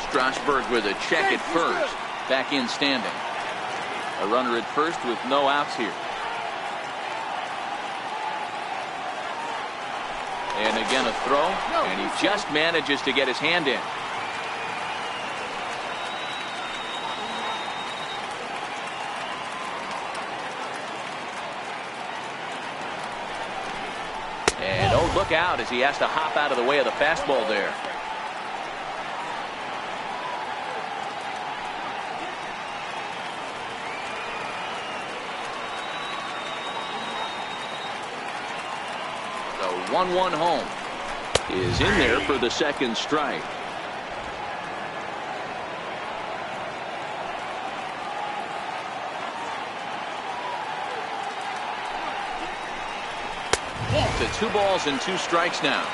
Strasburg with a check at first. Back in standing. A runner at first with no outs here. And again a throw. And he just manages to get his hand in. And oh, look out as he has to hop out of the way of the fastball there. The 1-1 home is in there for the second strike. To 2 balls and 2 strikes now.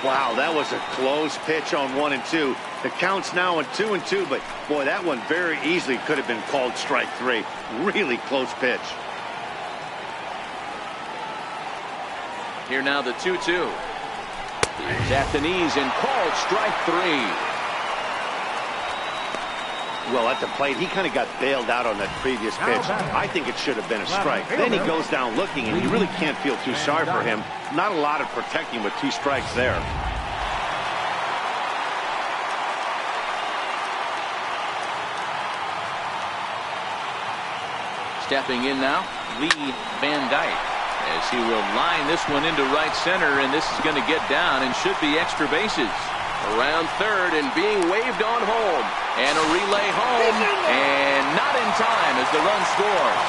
Wow, that was a close pitch on 1 and 2. The count's now on 2 and 2, but boy, that one very easily could have been called strike 3. Really close pitch. Here now the 2-2. He's at the knees and called strike 3. Well, at the plate, he kind of got bailed out on that previous pitch. I think it should have been a strike. Then he goes down looking, and you really can't feel too sorry for him. Not a lot of protecting with 2 strikes there. Stepping in now, Lee Van Dyke, as he will line this one into right center, and this is going to get down and should be extra bases. Around third and being waved on home. And a relay home. And not in time as the run scores.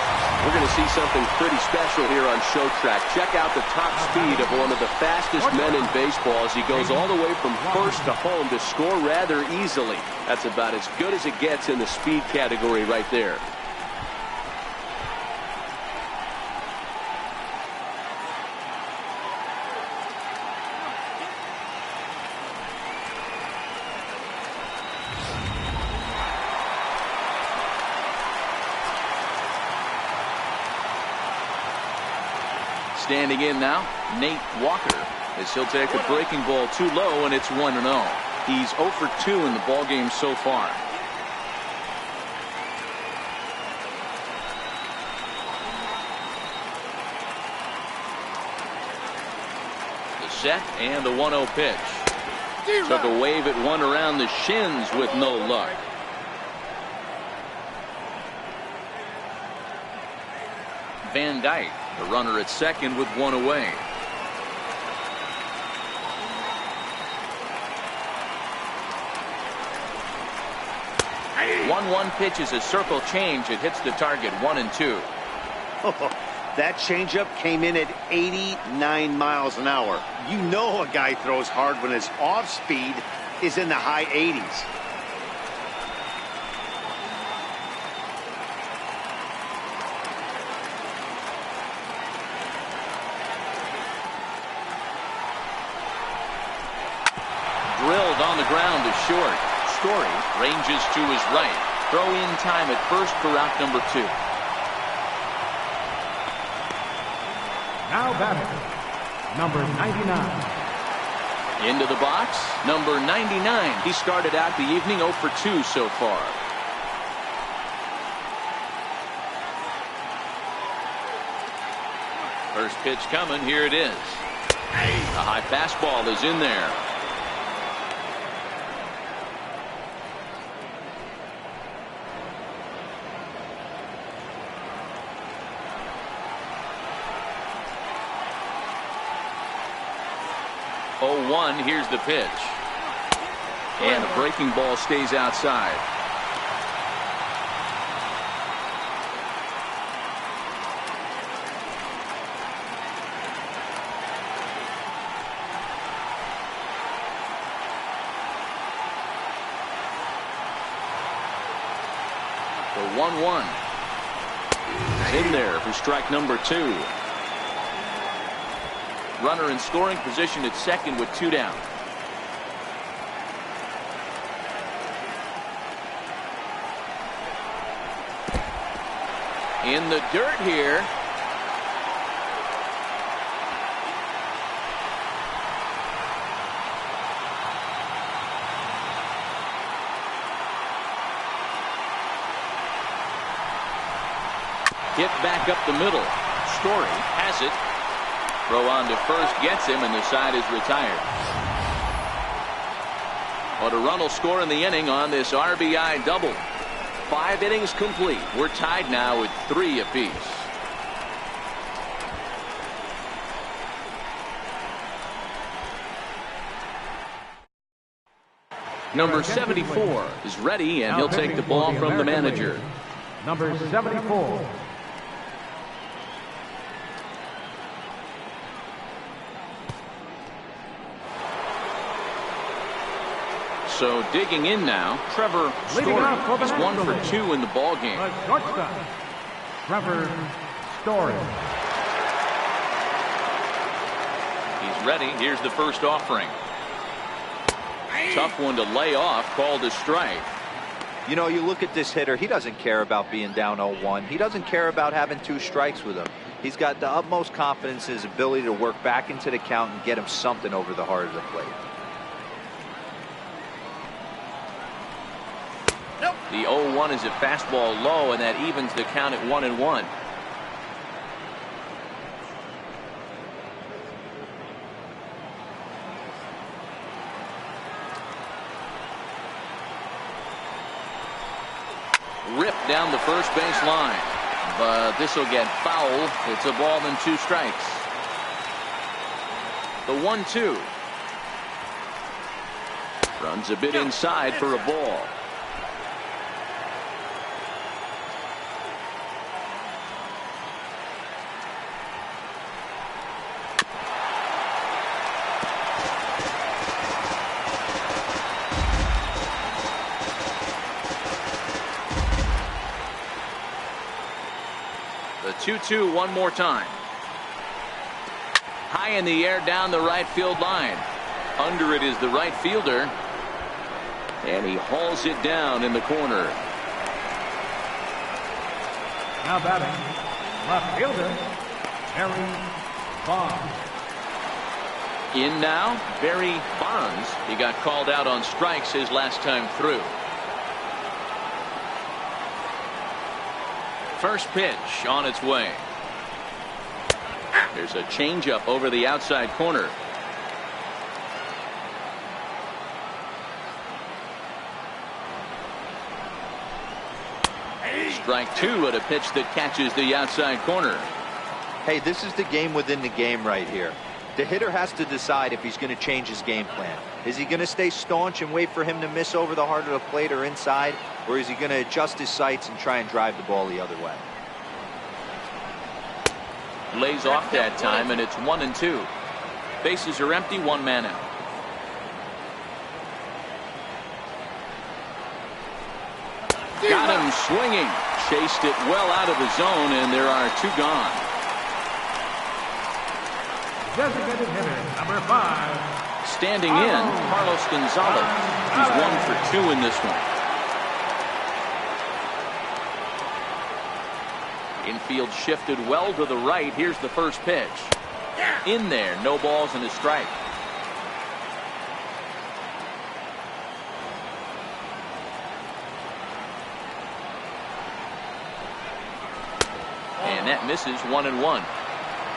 We're going to see something pretty special here on Show Track. Check out the top speed of one of the fastest men in baseball as he goes all the way from first to home to score rather easily. That's about as good as it gets in the speed category right there. Standing in now, Nate Walker, as he'll take a breaking ball too low, and it's 1-0. He's 0 for 2 in the ballgame so far. set, and the 1-0 pitch. Took a wave at one around the shins with no luck. Van Dyke, the runner at second with one away. One pitch is a circle change. It hits the target 1-2. That changeup came in at 89 miles an hour. You know a guy throws hard when his off speed is in the high 80s. Drilled on the ground to short. Story ranges to his right. Throw in time at first for out number 2. Now batting, number 99. Into the box, number 99. He started out the evening 0 for 2 so far. First pitch coming. Here it is. A high fastball is in there. Oh, 1. Here's the pitch. And a breaking ball stays outside. The 1-1 is in there for strike number 2. Runner in scoring position at second with 2 down. In the dirt here. Hit back up the middle. Story has it. Throw on to first gets him, and the side is retired. But a run will score in the inning on this RBI double. 5 innings complete. We're tied now at 3 apiece. Number 74 is ready, and he'll take the ball from the manager. Number 74. So digging in now, Trevor Story. He's 1 for 2 in the ball game. The shortstop, Trevor Story. He's ready. Here's the first offering. Tough one to lay off, called a strike. You know, you look at this hitter, he doesn't care about being down 0-1. He doesn't care about having 2 strikes with him. He's got the utmost confidence in his ability to work back into the count and get him something over the heart of the plate. The 0-1 is a fastball low, and that evens the count at 1-1. Ripped down the first base line, but this will get foul. It's a ball and 2 strikes. The 1-2 runs a bit inside for a ball. The 2-2 one more time. High in the air down the right field line. Under it is the right fielder. And he hauls it down in the corner. Now batting, left fielder, Barry Bonds. In now, Barry Bonds. He got called out on strikes his last time through. First pitch on its way. There's a changeup over the outside corner. Strike two at a pitch that catches the outside corner. Hey, this is the game within the game right here. The hitter has to decide if he's going to change his game plan. Is he going to stay staunch and wait for him to miss over the heart of the plate or inside? Or is he going to adjust his sights and try and drive the ball the other way? Lays off that time, and it's 1-2. Bases are empty, one man out. Got him swinging. Chased it well out of the zone, and there are two gone. Designated hitter, number 5. Standing in, Carlos Gonzalez. He's 1 for 2 in this one. Infield shifted well to the right. Here's the first pitch. In there, no balls and a strike. And that misses 1-1.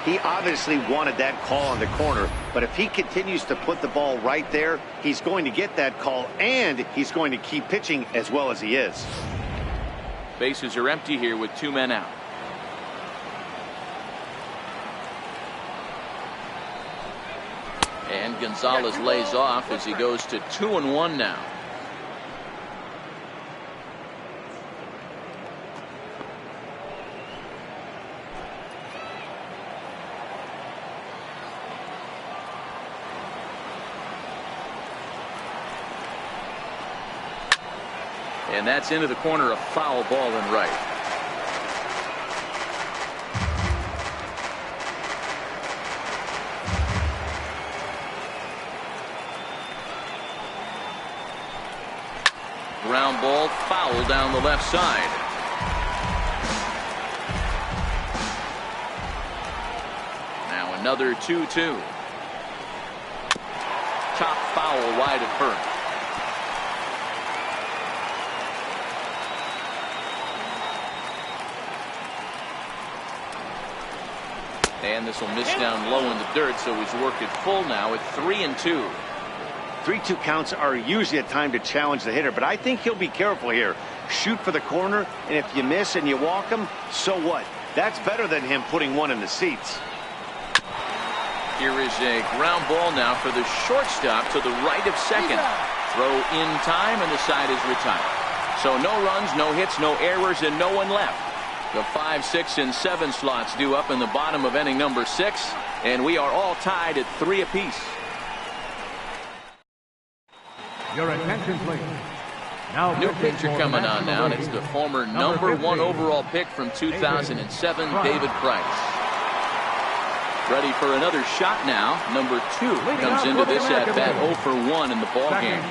He obviously wanted that call on the corner, but if he continues to put the ball right there, he's going to get that call, and he's going to keep pitching as well as he is. Bases are empty here with 2 men out. And Gonzalez lays off as he goes to 2-1 now. And that's into the corner, a foul ball and right. Ground ball, foul down the left side. Now another 2-2. Chop foul wide of first. And this will miss down low in the dirt, so he's worked it full now at 3-2. 3-2 counts are usually a time to challenge the hitter, but I think he'll be careful here. Shoot for the corner, and if you miss and you walk him, so what? That's better than him putting one in the seats. Here is a ground ball now for the shortstop to the right of second. Throw in time, and the side is retired. So no runs, no hits, no errors, and no one left. The 5, 6, and 7 slots due up in the bottom of inning number 6, and we are all tied at 3 apiece. Your attention, please. Now new pitcher coming on now, and it's the former number 1 overall pick from 2007, David Price. Ready for another shot now. Number 2 comes into this at-bat 0 for 1 in the ball game.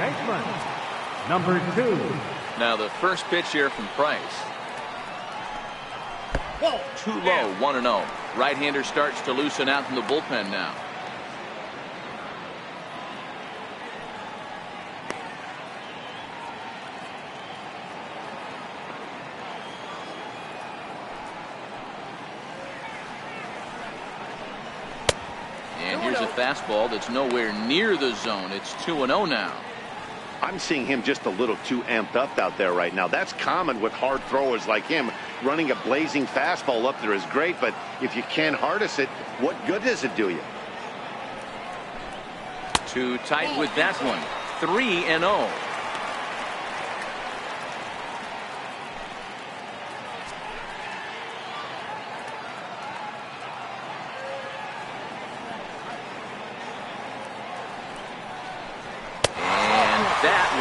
Number 2. Now the first pitch here from Price. Too low, 1-0. Right-hander starts to loosen out in the bullpen now. And here's a fastball that's nowhere near the zone. It's 2-0 now. I'm seeing him just a little too amped up out there right now. That's common with hard throwers like him. Running a blazing fastball up there is great, but if you can't harness it, what good does it do you? Too tight with that one. 3-0.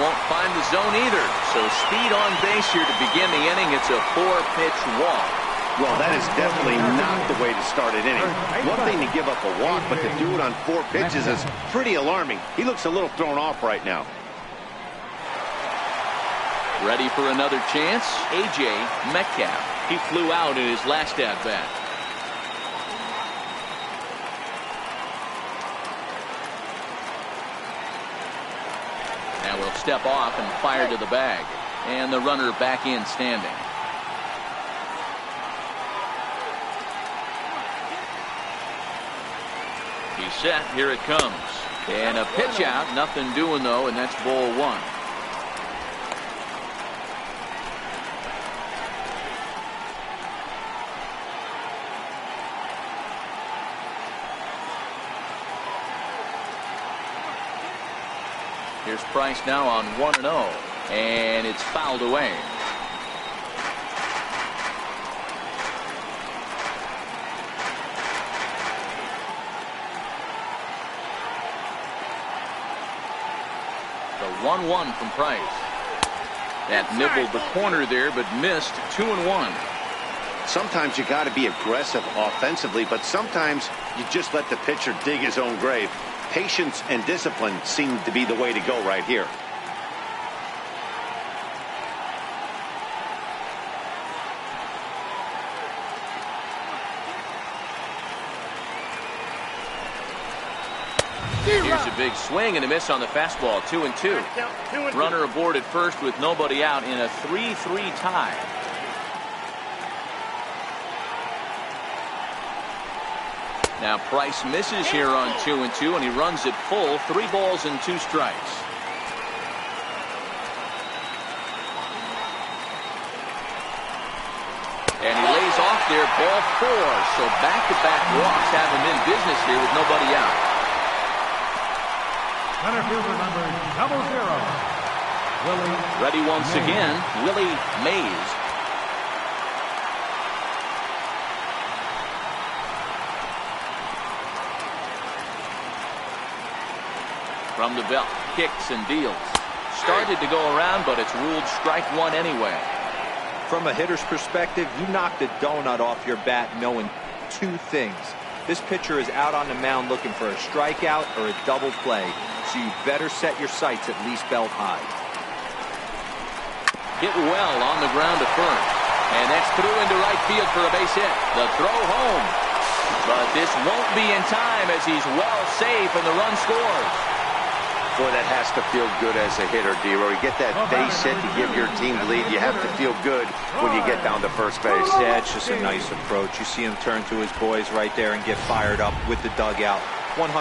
Won't find the zone either. So speed on base here to begin the inning. It's a 4-pitch walk. Well, that is definitely not the way to start an inning. One thing to give up a walk, but to do it on 4 pitches is pretty alarming. He looks a little thrown off right now. Ready for another chance? A.J. Metcalf. He flew out in his last at-bat. Now we'll step off and fire to the bag. And the runner back in standing. He's set. Here it comes. And a pitch out. Nothing doing, though, and that's ball 1. Here's Price now on 1-0, and it's fouled away. The 1-1 from Price. That nibbled the corner there, but missed. 2-1. Sometimes you got to be aggressive offensively, but sometimes you just let the pitcher dig his own grave. Patience and discipline seem to be the way to go right here. Here's a big swing and a miss on the fastball. 2-2. Runner aboard at first with nobody out in a 3-3 tie. Now Price misses here on 2-2, and he runs it full. 3 balls and 2 strikes. And he lays off there, ball 4. So back-to-back walks have him in business here with nobody out. Center fielder number 00, Willie. Ready once again, Willie Mays. From the belt, kicks and deals. Started to go around, but it's ruled strike 1 anyway. From a hitter's perspective, you knocked a donut off your bat knowing 2 things. This pitcher is out on the mound looking for a strikeout or a double play, so you better set your sights at least belt high. Hit well on the ground to first, and that's through into right field for a base hit. The throw home, but this won't be in time as he's well safe and the run scores. Boy, that has to feel good as a hitter, D-Roy. You get that base hit to give your team the lead. You have to feel good when you get down to first base. Yeah, it's just a nice approach. You see him turn to his boys right there and get fired up with the dugout. 100%,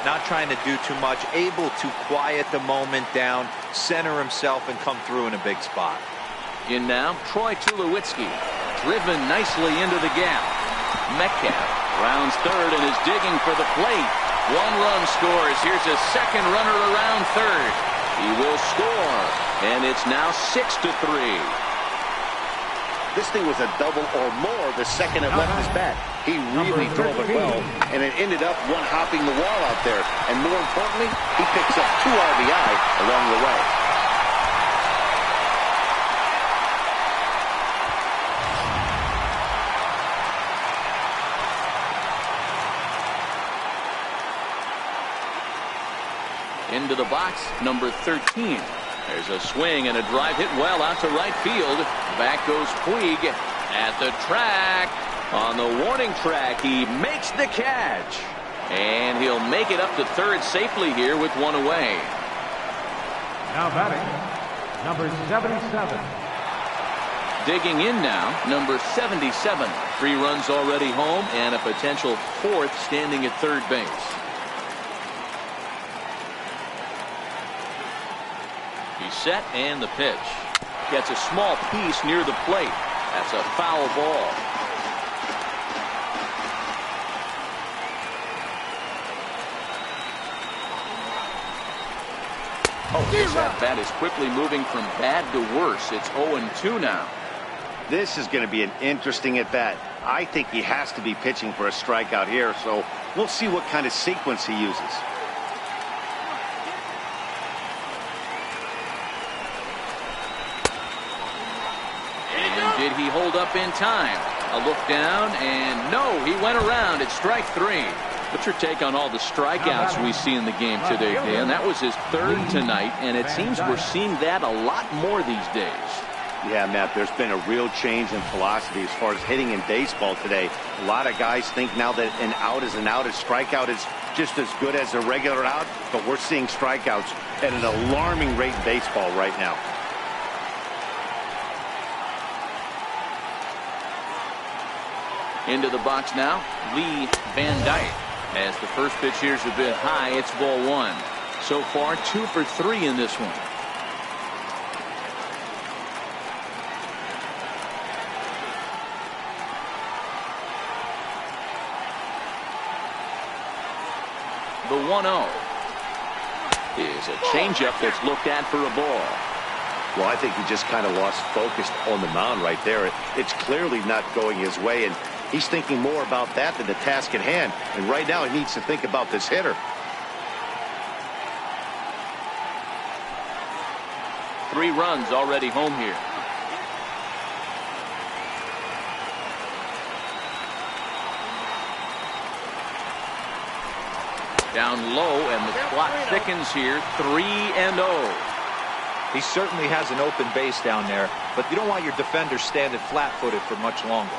not trying to do too much, able to quiet the moment down, center himself, and come through in a big spot. In now, Troy Tulowitzki, driven nicely into the gap. Metcalf rounds third and is digging for the plate. 1 run scores. Here's a second runner around third. He will score, and it's now 6-3. This thing was a double or more the second it left his bat. He really drove it well, and it ended up one hopping the wall out there. And more importantly, he picks up 2 RBI along the way. Into the box, number 13. There's a swing and a drive hit well out to right field. Back goes Puig at the track. On the warning track, he makes the catch. And he'll make it up to third safely here with 1 away. Now batting, number 77. Digging in now, number 77. 3 runs already home and a potential 4th standing at third base. He's set, and the pitch. Gets a small piece near the plate. That's a foul ball. Oh, this at-bat is quickly moving from bad to worse. It's 0-2 now. This is going to be an interesting at-bat. I think he has to be pitching for a strikeout here, so we'll see what kind of sequence he uses. Did he hold up in time? A look down, and no, he went around. It's strike 3. What's your take on all the strikeouts we see in the game today, Dan? That was his 3rd tonight, and it seems we're seeing that a lot more these days. Yeah, Matt, there's been a real change in philosophy as far as hitting in baseball today. A lot of guys think now that an out is an out, a strikeout is just as good as a regular out, but we're seeing strikeouts at an alarming rate in baseball right now. Into the box now, Lee Van Dyke. As the first pitch here's a bit high, it's ball 1. So far, 2 for 3 in this one. The 1-0. is a changeup that's looked at for a ball. Well, I think he just kind of lost focus on the mound right there. It's clearly not going his way, and he's thinking more about that than the task at hand. And right now he needs to think about this hitter. 3 runs already home here. Down low, and the clock thickens here. 3-0. He certainly has an open base down there, but you don't want your defender standing flat-footed for much longer.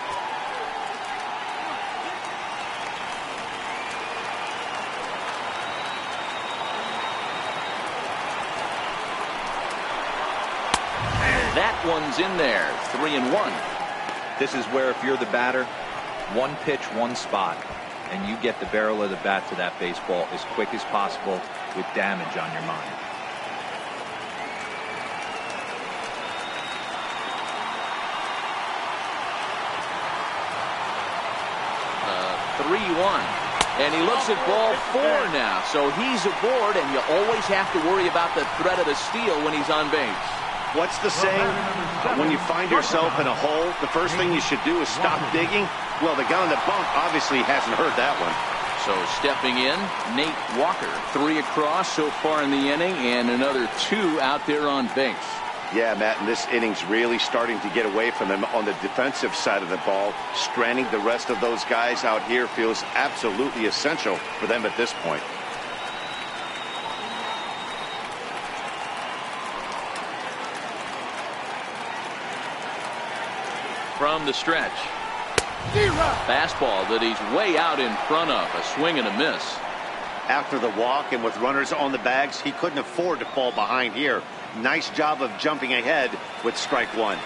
That one's in there. 3-1. This is where, if you're the batter, one pitch, one spot, and you get the barrel of the bat to that baseball as quick as possible with damage on your mind. 3-1. And he looks at ball 4 now. So he's aboard, and you always have to worry about the threat of a steal when he's on base. What's the saying? When you find yourself in a hole, the first thing you should do is stop digging. Well, the guy on the bump obviously hasn't heard that one. So stepping in, Nate Walker. 3 across so far in the inning, and another 2 out there on base. Yeah, Matt, and this inning's really starting to get away from him on the defensive side of the ball. Stranding the rest of those guys out here feels absolutely essential for them at this point. From the stretch. Fastball that he's way out in front of. A swing and a miss. After the walk and with runners on the bags, he couldn't afford to fall behind here. Nice job of jumping ahead with strike 1.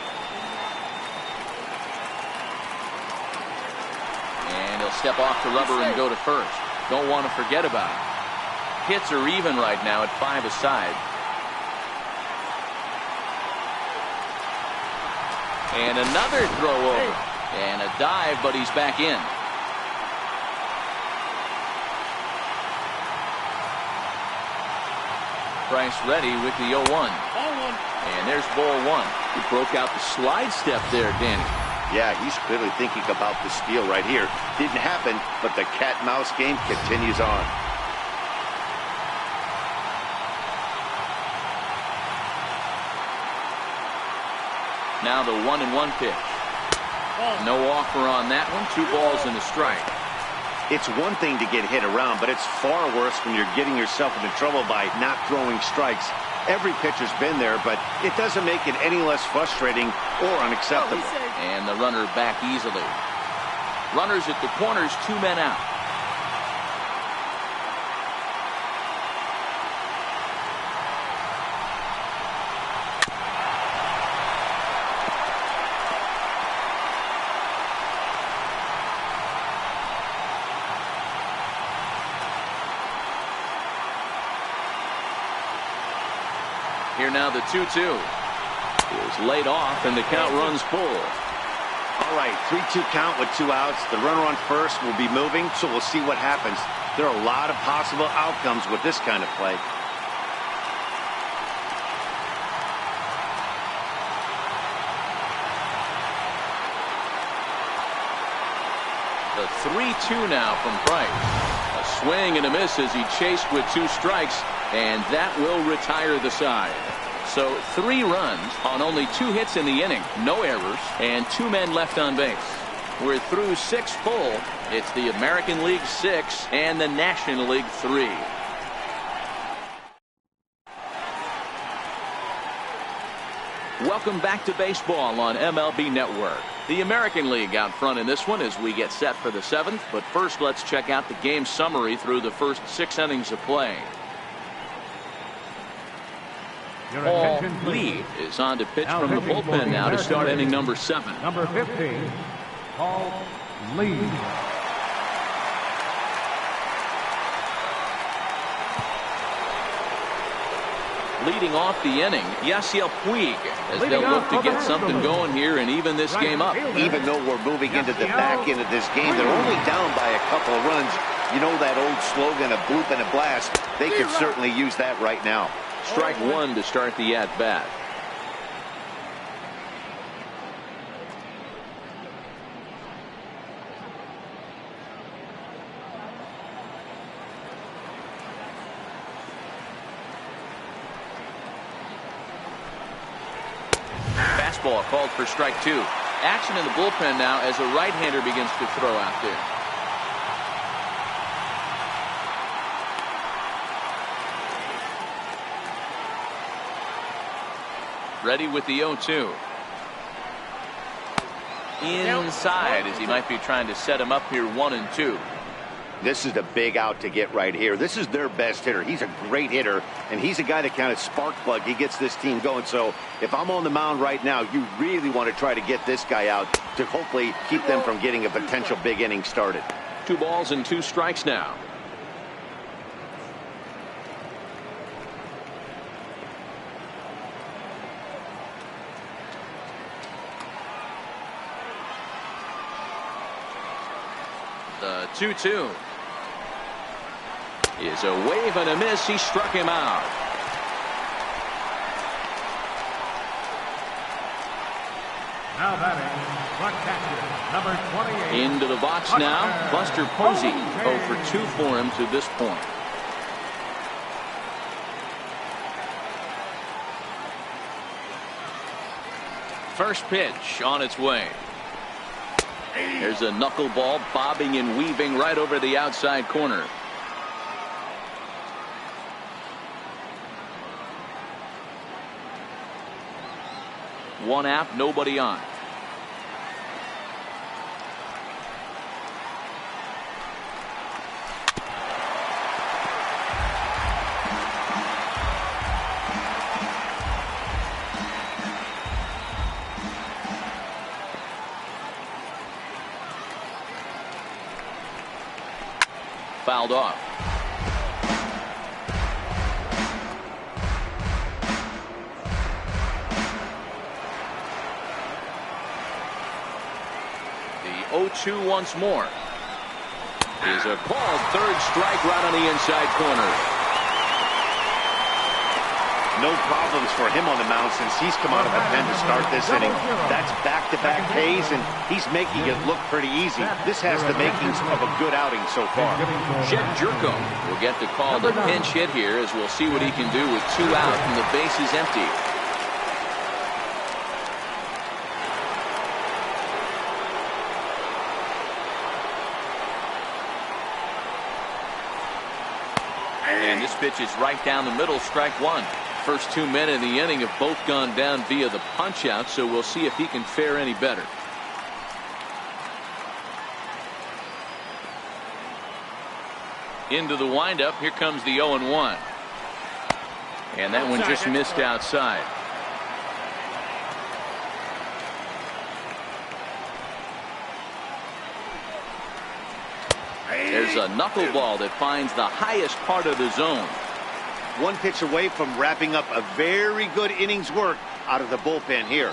And he'll step off the rubber and go to first. Don't want to forget about it. Hits are even right now at 5 aside. And another throw over. And a dive, but he's back in. Price ready with the 0-1. And there's ball 1. He broke out the slide step there, Danny. Yeah, he's clearly thinking about the steal right here. Didn't happen, but the cat-mouse game continues on. Now the 1-1 pitch. No offer on that one. 2 balls and a strike. It's one thing to get hit around, but it's far worse when you're getting yourself into trouble by not throwing strikes. Every pitcher's been there, but it doesn't make it any less frustrating or unacceptable. And the runner back easily. Runners at the corners, 2 men out. Here now the 2-2 is laid off, and the count runs full. All right, 3-2 count with 2 outs. The runner on first will be moving, so we'll see what happens. There are a lot of possible outcomes with this kind of play. The 3-2 now from Price. A swing and a miss as he chased with 2 strikes, and that will retire the side. So 3 runs on only 2 hits in the inning, no errors, and 2 men left on base. We're through 6 full. It's the American League 6 and the National League 3. Welcome back to baseball on MLB Network. The American League out front in this one as we get set for the 7th. But first, let's check out the game summary through the first 6 innings of play. Paul Lee is on to pitch from the bullpen now to start inning number 7. Number 15, Paul Lee. Leading off the inning, Yasiel Puig, as they'll look to get something going here and even this game up. Even though we're moving into the back end of this game, they're only down by a couple of runs. You know that old slogan, a bloop and a blast? They could certainly use that right now. Strike one to start the at-bat. Fastball called for strike two. Action in the bullpen now as a right-hander begins to throw out there. Ready with the 0-2. Inside as he might be trying to set him up here 1-2. This is the big out to get right here. This is their best hitter. He's a great hitter, and he's a guy that kind of spark plug. He gets this team going. So if I'm on the mound right now, you really want to try to get this guy out to hopefully keep them from getting a potential big inning started. 2 balls and 2 strikes now. The 2-2 is a wave and a miss. He struck him out. Now batting, the catcher, number 28. Into the box now, Buster Posey. 0 for 2 for him to this point. First pitch on its way. There's a knuckleball bobbing and weaving right over the outside corner. One out, nobody on. Fouled off. The 0-2 once more. Is a called third strike right on the inside corner. No problems for him on the mound since he's come out of the pen to start this inning. That's back-to-back Ks, and he's making it look pretty easy. This has the makings of a good outing so far. Jed Jerko will get the call to pinch hit here, as we'll see what he can do with 2 out and the bases empty. And this pitch is right down the middle, strike one. First 2 men in the inning have both gone down via the punch out, so we'll see if he can fare any better. Into the windup, here comes the 0-1. And that one just missed outside. There's a knuckleball that finds the highest part of the zone. One pitch away from wrapping up a very good innings work out of the bullpen here.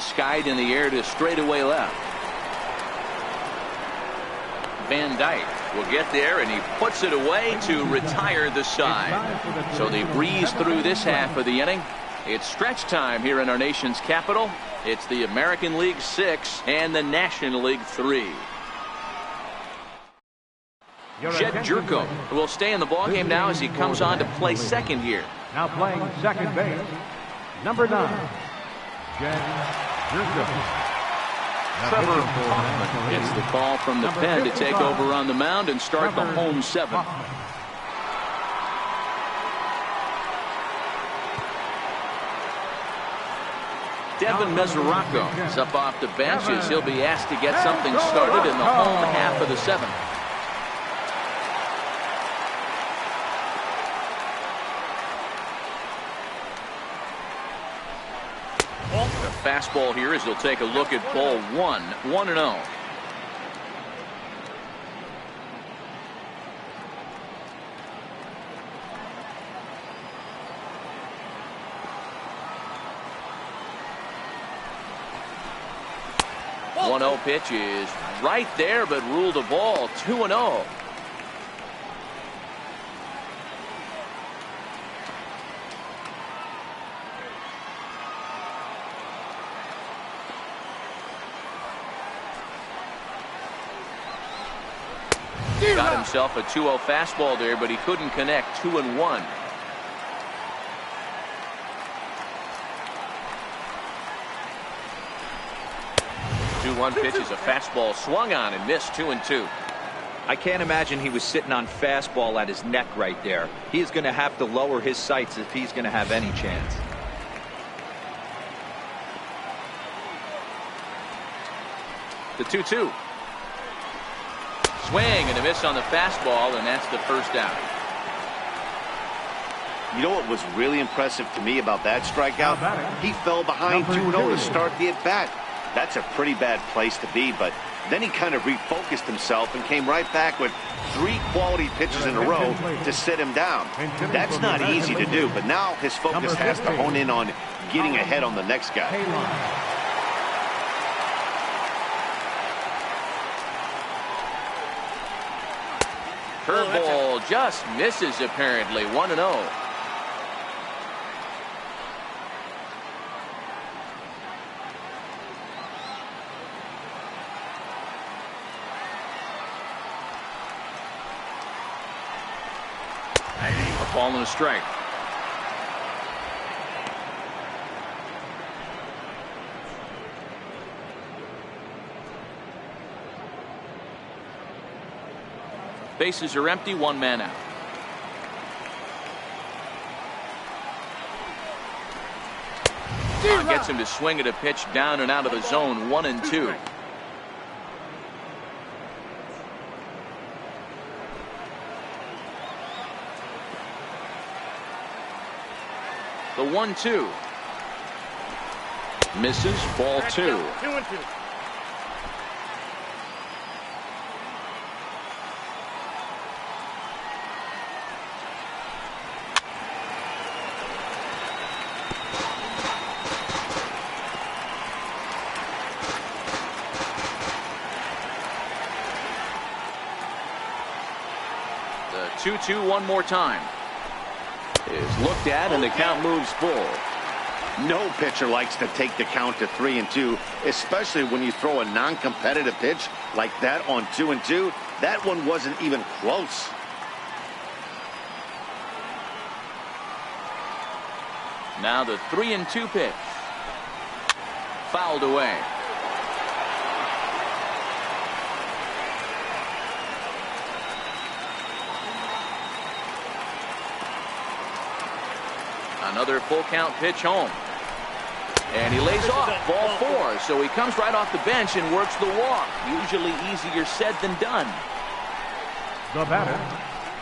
Skied in the air to straightaway left. Van Dyke will get there, and he puts it away to retire the side. So they breeze through this half of the inning. It's stretch time here in our nation's capital. It's the American League 6 and the National League 3. Jed Jerko will stay in the ballgame now as he comes on to play second here. Now playing second base, number 9, Jed Jerko. Trevor Hoffman gets the call from the pen to take over on the mound and start the home 7th. Devin Mesoraco is up off the bench as he'll be asked to get something started in the home half of the 7th. The fastball here as he'll take a look at ball 1, 1-0. 1-0 pitch is right there, but ruled a ball. 2-0. Got himself a 2-0 fastball there, but he couldn't connect. 2-1. One pitch is a fastball swung on and missed. 2-2. I can't imagine he was sitting on fastball at his neck right there. He is going to have to lower his sights if he's going to have any chance. The 2-2. Swing and a miss on the fastball, and that's the first out. You know what was really impressive to me about that strikeout? He fell behind 2-0 to start the at-bat. That's a pretty bad place to be, but then he kind of refocused himself and came right back with 3 quality pitches in a row to sit him down. That's not easy to do, but now his focus has to hone in on getting ahead on the next guy. Curveball just misses apparently. 1-0. A ball and a strike. Bases are empty, 1 man out. Gets him to swing at a pitch down and out of the zone. 1-2. The 1-2. Misses. Ball 2. 2-2. The 2-2 one more time. Is looked at and the count moves full. No pitcher likes to take the count to 3-2, especially when you throw a non-competitive pitch like that on 2-2. That one wasn't even close. Now the 3-2 pitch. Fouled away. Another full count pitch home. And he lays off. Ball 4. So he comes right off the bench and works the walk. Usually easier said than done. The batter,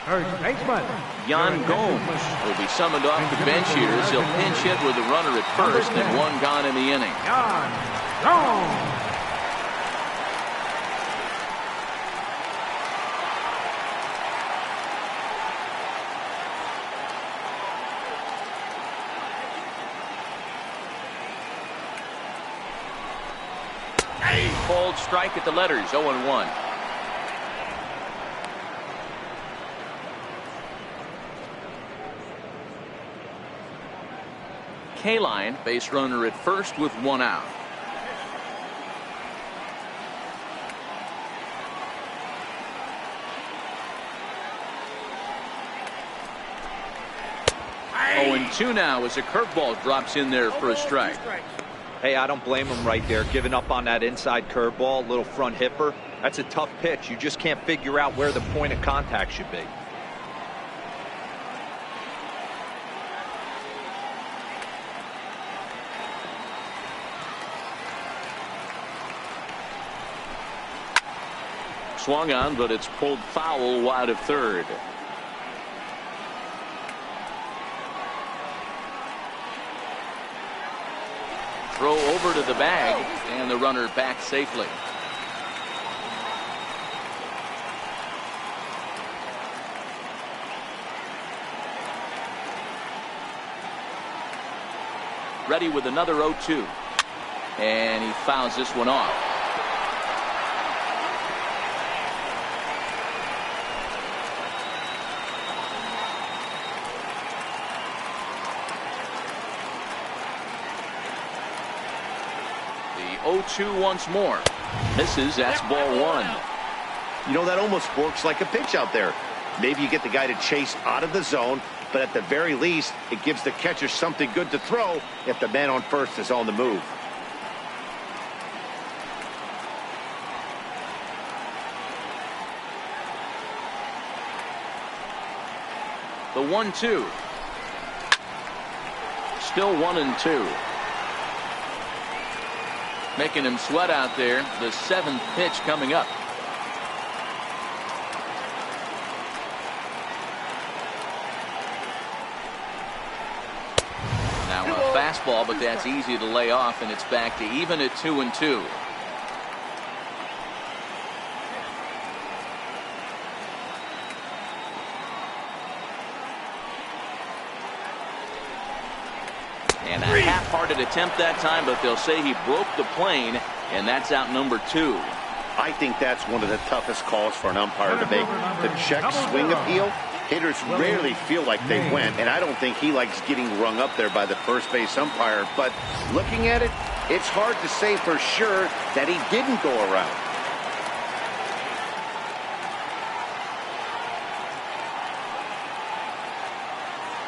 first baseman Yan Gomes will be summoned off the bench here as he'll pinch hit with a runner at first and 1 gone in the inning. Yan Gomes. Cold strike at the letters. 0-1. K-line, base runner at first with 1 out. Hey. 0-2 now as a curveball drops in there for a strike. Hey, I don't blame him right there, giving up on that inside curveball, little front hipper. That's a tough pitch. You just can't figure out where the point of contact should be. Swung on, but it's pulled foul wide of third. Throw over to the bag, and the runner back safely. Ready with another 0-2. And he fouls this one off. 0-2 once more. Misses. That's ball one. You know, that almost works like a pitch out there. Maybe you get the guy to chase out of the zone, but at the very least, it gives the catcher something good to throw if the man on first is on the move. The 1-2. Still 1-2. Making him sweat out there. The 7th pitch coming up. Now a fastball, but that's easy to lay off, and it's back to even at 2-2. And a half-hearted attempt that time, but they'll say he broke the plane, and that's out number 2. I think that's one of the toughest calls for an umpire to make. The check swing appeal, hitters rarely feel like they went, and I don't think he likes getting rung up there by the first base umpire. But looking at it, it's hard to say for sure that he didn't go around.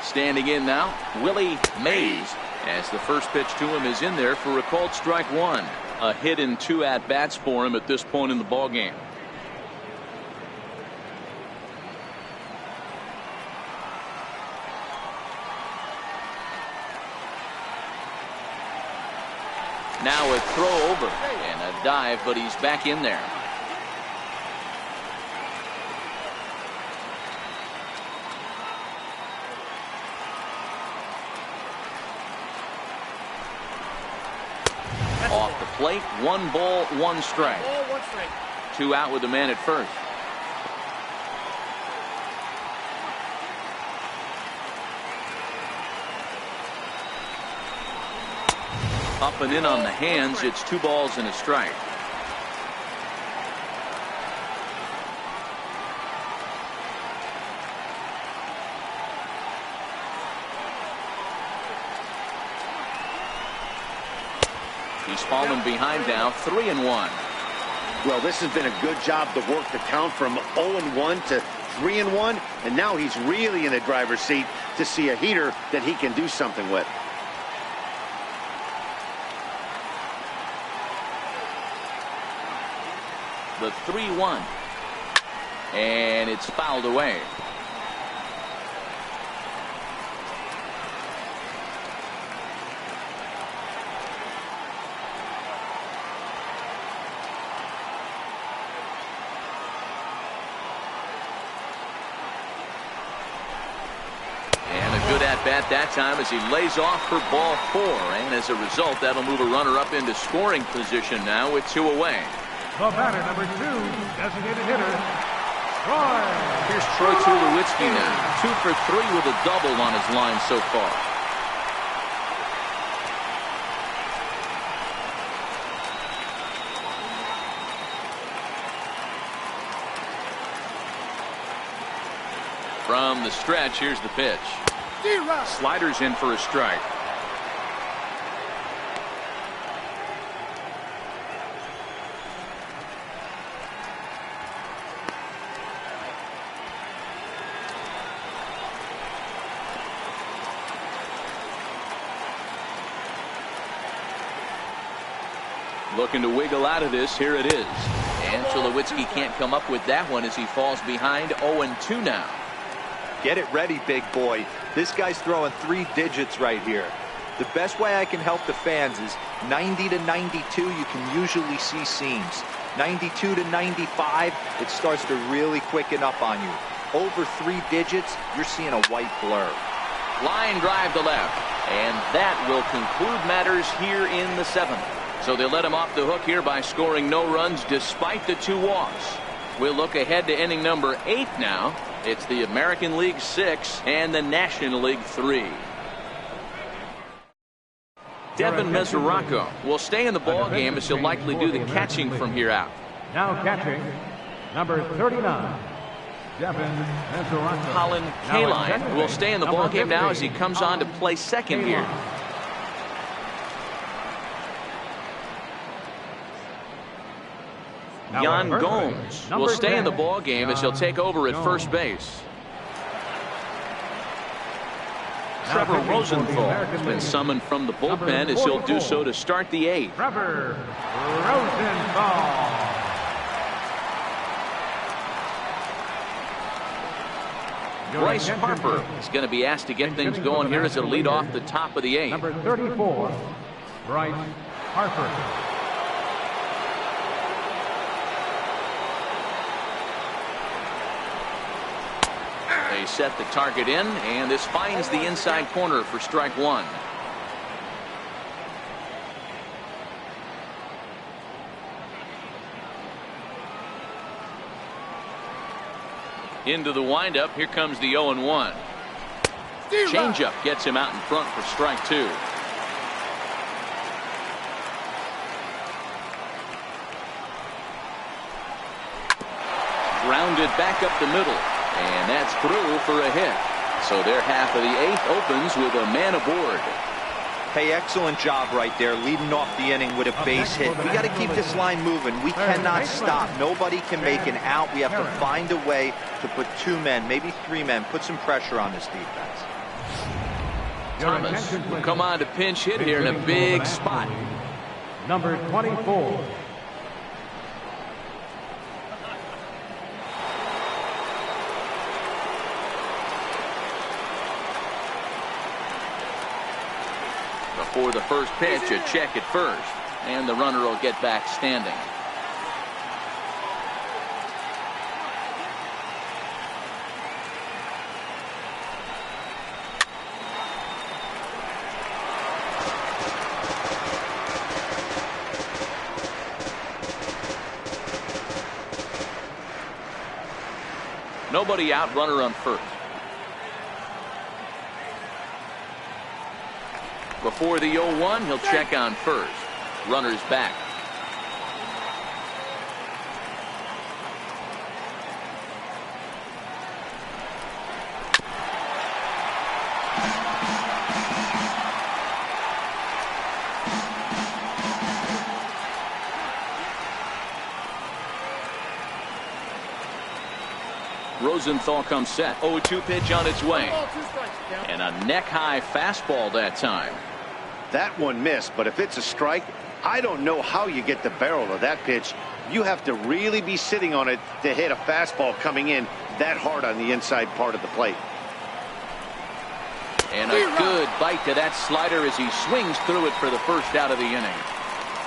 Standing in now, Willie Mays, as the first pitch to him is in there for a called strike one. A hit in 2 at-bats for him at this point in the ballgame. Now a throw over and a dive, but he's back in there. Off the plate, 1 ball, 1 strike. 2 out with the man at first. Up and in on the hands. It's 2 balls and a strike. He's fallen behind now, 3-1. Well, this has been a good job to work the count from 0-1 to 3-1, and now he's really in the driver's seat to see a heater that he can do something with. The 3-1. And it's fouled away. At that time as he lays off for ball 4, and as a result that'll move a runner up into scoring position now with 2 away. The batter, number 2, designated hitter, Troy. Here's Troy Tulowitzki now, 2 for 3 with a double on his line so far. From the stretch, here's the pitch. Sliders in for a strike. Looking to wiggle out of this. Here it is. And Tulowitzki can't come up with that one as he falls behind 0-2 now. Get it ready, big boy. This guy's throwing 3 digits right here. The best way I can help the fans is 90 to 92, you can usually see seams. 92 to 95, it starts to really quicken up on you. Over 3 digits, you're seeing a white blur. Line drive to left. And that will conclude matters here in the 7th. So they let him off the hook here by scoring no runs despite the 2 walks. We'll look ahead to inning number 8 now. It's the American League 6 and the National League 3. Devin Mesoraco will stay in the ball game as he'll likely do the catching from here out. Now catching, number 39, Devin Mesoraco. Colin Kaline will stay in the ball game now as he comes on to play second here. Yan Gomes will stay in the ball game as he'll take over at first base. Trevor Rosenthal has been summoned from the bullpen as he'll do so to start the 8th. Trevor Rosenthal. Bryce Harper is going to be asked to get things going here as he'll lead off the top of the 8th. Number 34, Bryce Harper. They set the target in, and this finds the inside corner for strike 1. Into the windup. Here comes the 0-1. Changeup gets him out in front for strike 2. Grounded back up the middle. And that's through for a hit. So their half of the 8th opens with a man aboard. Hey, excellent job right there, leading off the inning with a base hit. We got to keep this line moving. We cannot stop. Nobody can make an out. We have to find a way to put 2 men, maybe 3 men, put some pressure on this defense. Thomas will come on to pinch hit here in a big spot. Number 24. For the first pitch, a check at first, and the runner will get back standing. Nobody out, runner on first. Before the 0-1, he'll check on first. Runner's back. Rosenthal comes set. 0-2 pitch on its way. And a neck-high fastball that time. That one missed, but if it's a strike, I don't know how you get the barrel of that pitch. You have to really be sitting on it to hit a fastball coming in that hard on the inside part of the plate. And a good bite to that slider as he swings through it for the first out of the inning.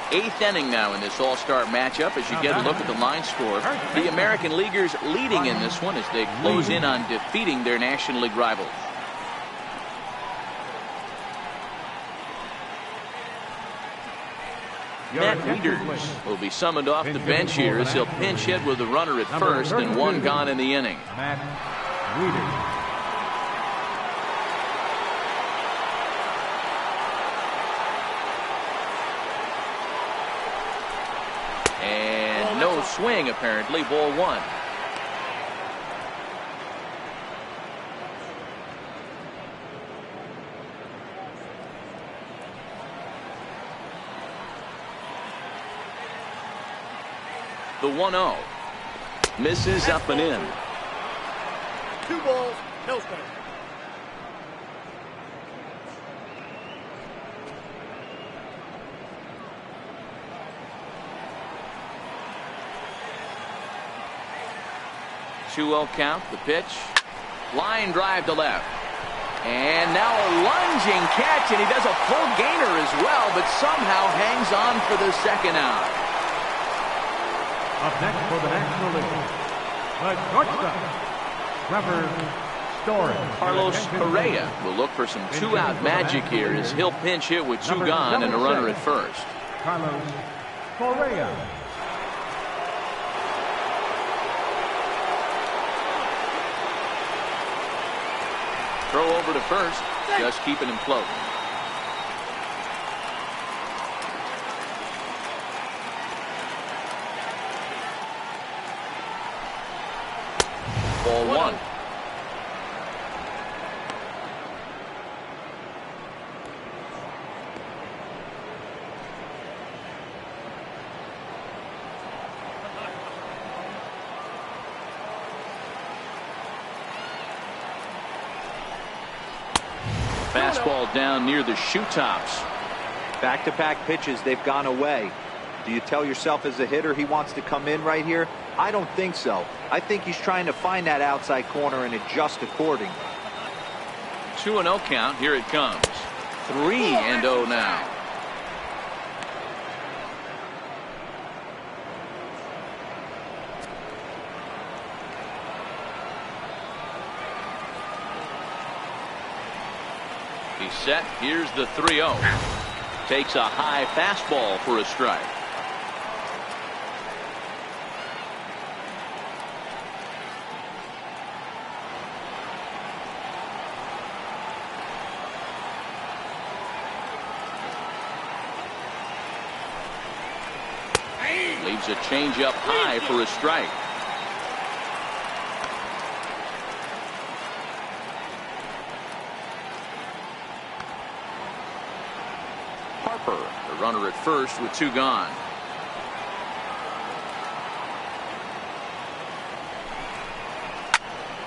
8th inning now in this all-star matchup as you get a look at the line score. The American Leaguers leading in this one as they close in on defeating their National League rivals. Matt Wieters will be summoned off the bench here as he'll pinch hit with the runner at first and 1 gone in the inning. Matt Wieters. And no swing apparently. Ball 1. The 1-0 misses up and in. 2 balls, no strikes. Two-0 count. The pitch. Line drive to left. And now a lunging catch, and he does a full gainer as well, but somehow hangs on for the second out. Up next for the National League, the shortstop, Trevor Story. Carlos Correa will look for some 2-out magic here as he'll pinch hit with 2 gone and a runner at first. Carlos Correa. Throw over to first, just keeping him floating. Ball 1. Fastball down near the shoe tops. Back-to-back pitches, they've gone away. Do you tell yourself as a hitter he wants to come in right here? I don't think so. I think he's trying to find that outside corner and adjust accordingly. 2-0 count. Here it comes. 3-0 now. He's set. Here's the 3-0. Takes a high fastball for a strike. Leaves a changeup high for a strike. Harper, the runner at first with 2 gone.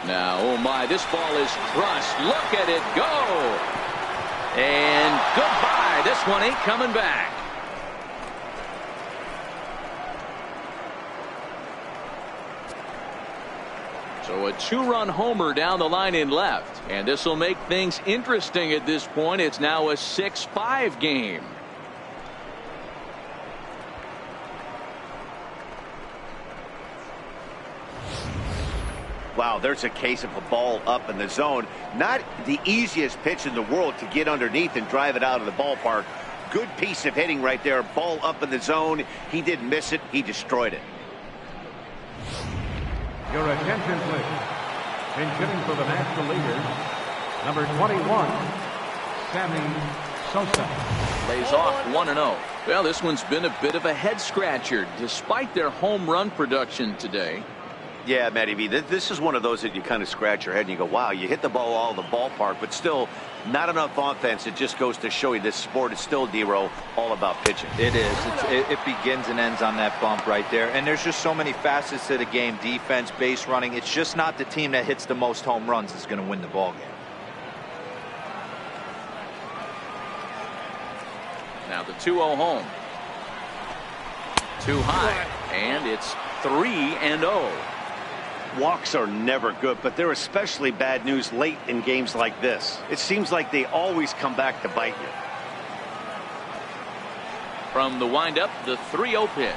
Now, oh my, this ball is crushed. Look at it go. And goodbye. This one ain't coming back. So a 2-run homer down the line in left. And this will make things interesting at this point. It's now a 6-5 game. Wow, there's a case of a ball up in the zone. Not the easiest pitch in the world to get underneath and drive it out of the ballpark. Good piece of hitting right there. Ball up in the zone. He didn't miss it. He destroyed it. Your attention, please. In hitting for the National Leaguers, number 21, Sammy Sosa. Lays off 1-0. Well, this one's been a bit of a head scratcher despite their home run production today. Yeah, Matty V, this is one of those that you kind of scratch your head and you go, wow, you hit the ball all the ballpark, but still not enough offense. It just goes to show you this sport is still, D-Row, all about pitching. It is. It begins and ends on that bump right there. And there's just so many facets to the game. Defense, base running. It's just not the team that hits the most home runs that's going to win the ball game. Now the 2-0 home. Too high. And it's 3-0. Walks are never good, but they're especially bad news late in games like this. It seems like they always come back to bite you. From the windup, the 3-0 pitch.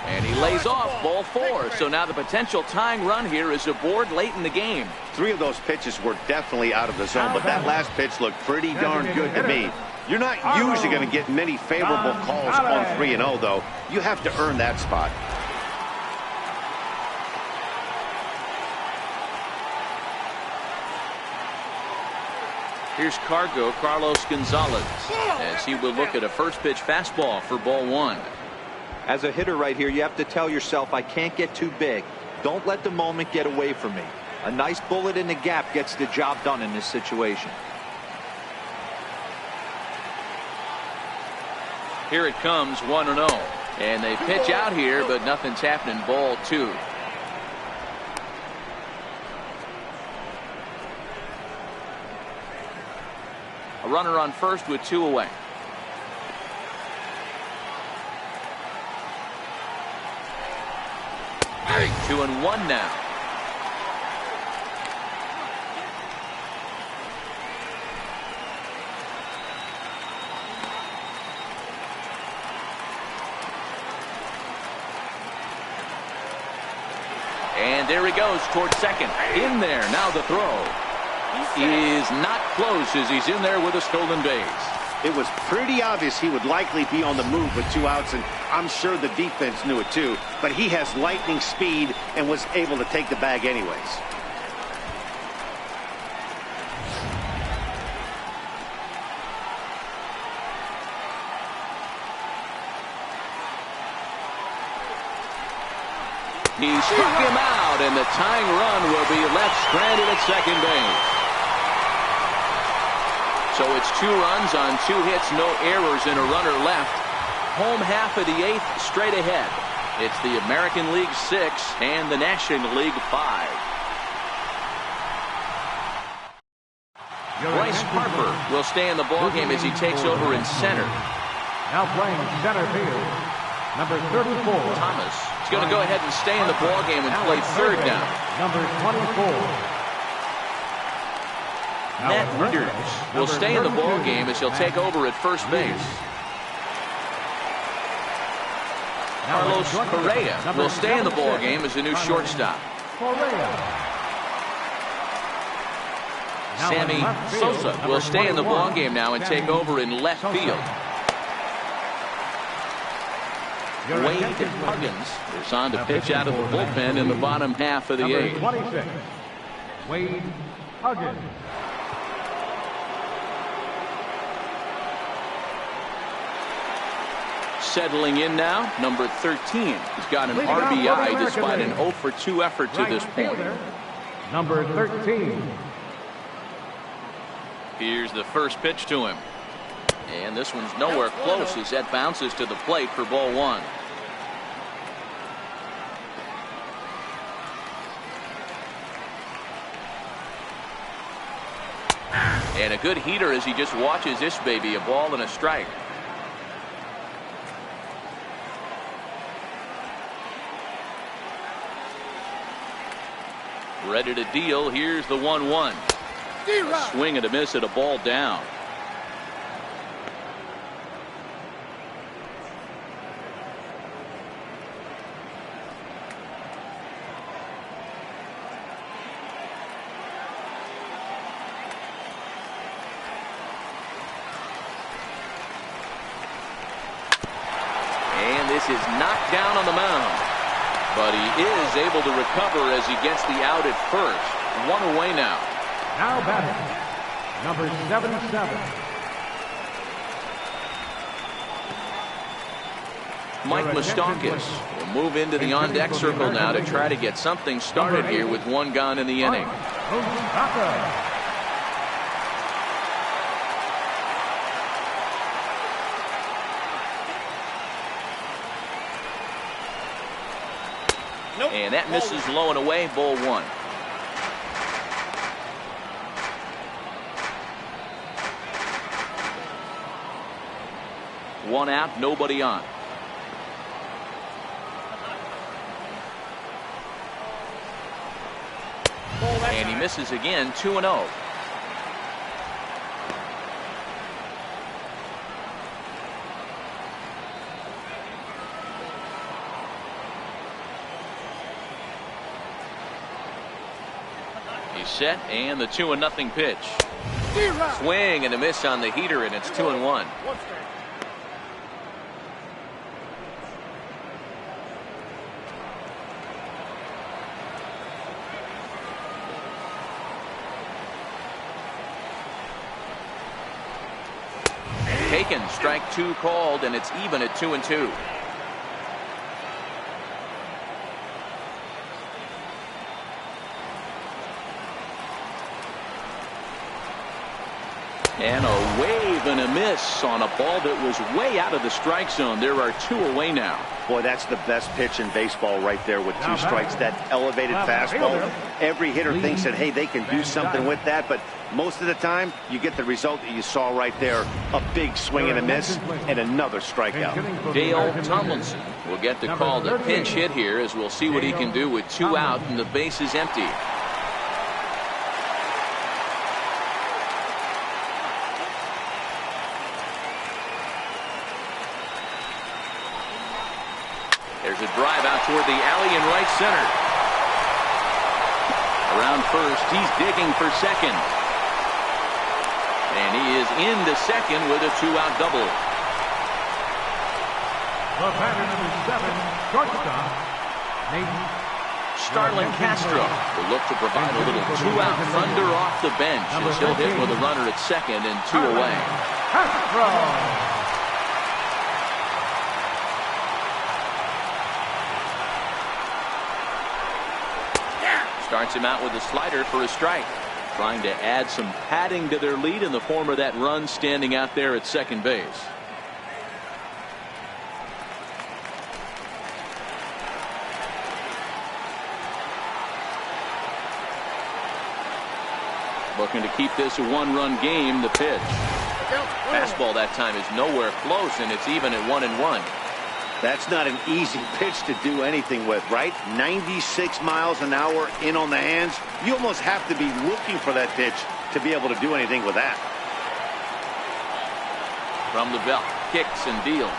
And he lays off ball 4. So now the potential tying run here is aboard late in the game. 3 of those pitches were definitely out of the zone, but that last pitch looked pretty darn good to me. You're not usually going to get many favorable calls on 3-0, though. You have to earn that spot. Here's Carlos Gonzalez, as he will look at a first pitch fastball for ball 1. As a hitter right here, you have to tell yourself, I can't get too big. Don't let the moment get away from me. A nice bullet in the gap gets the job done in this situation. Here it comes, 1-0. And they pitch out here, but nothing's happening. Ball 2. A runner on first with 2 away. Hey, 2-1 now. And there he goes towards second. In there. Now the throw is not close as he's in there with a stolen base. It was pretty obvious he would likely be on the move with 2 outs, and I'm sure the defense knew it too, but he has lightning speed and was able to take the bag anyways. He struck him out, and the tying run will be left stranded at second base. So it's 2 runs on 2 hits, no errors, and a runner left. Home half of the 8th straight ahead. It's the American League 6 and the National League 5. Bryce Harper will stay in the ballgame as he takes over in center. Now playing center field, number 34. Thomas is going to go ahead and stay in the ballgame and play third down. Number 24. Matt Reuters will stay in the ballgame as he'll take over at first base. Carlos Correa will stay in the ballgame as a new shortstop. Sammy Sosa will stay in the ballgame now and take over in left field. Wade Huggins is on to pitch out of the bullpen in the bottom half of the eighth. 26. Wade Huggins. Settling in now, number 13. He's got an RBI despite an 0 for 2 effort to this point. Number 13. Here's the first pitch to him. And this one's nowhere close as that bounces to the plate for ball 1. And a good heater as he just watches this baby, a ball and a strike. Ready to deal. Here's the 1-1. A swing and a miss at a ball down. And this is knocked down on the mound. But he is able to recover as he gets the out at first. 1 away now. Now batting, number 77. Mike Moustakas will move into the on-deck circle now to try to get something started here with 1 gone in the inning. And that misses low and away, ball 1. One out, nobody on. And he misses again, 2-0. He's set, and the 2-0 pitch. Swing and a miss on the heater, and it's 2-1. Taken, strike 2 called, and it's even at 2-2. And a wave and a miss on a ball that was way out of the strike zone. There are 2 away now. Boy, that's the best pitch in baseball right there with 2 strikes. That elevated fastball. Every hitter thinks that, hey, they can do something with that. But most of the time, you get the result that you saw right there. A big swing and a miss and another strikeout. Dale Tomlinson will get the call to pinch hit here as we'll see what he can do with 2 out and the base is empty. There's a drive out toward the alley in right center. Around first, he's digging for second. And he is into second with a 2-out double. The batter, number 7, shortstop, Nate Starlin Castro will look to provide a little 2-out thunder off the bench as he'll hit with a runner at second and 2 away. Castro. Starts him out with a slider for a strike. Trying to add some padding to their lead in the form of that run standing out there at second base. Looking to keep this a one-run game. The pitch. Fastball that time is nowhere close, and it's even at 1-1. That's not an easy pitch to do anything with, right? 96 miles an hour in on the hands. You almost have to be looking for that pitch to be able to do anything with that. From the belt, kicks and deals.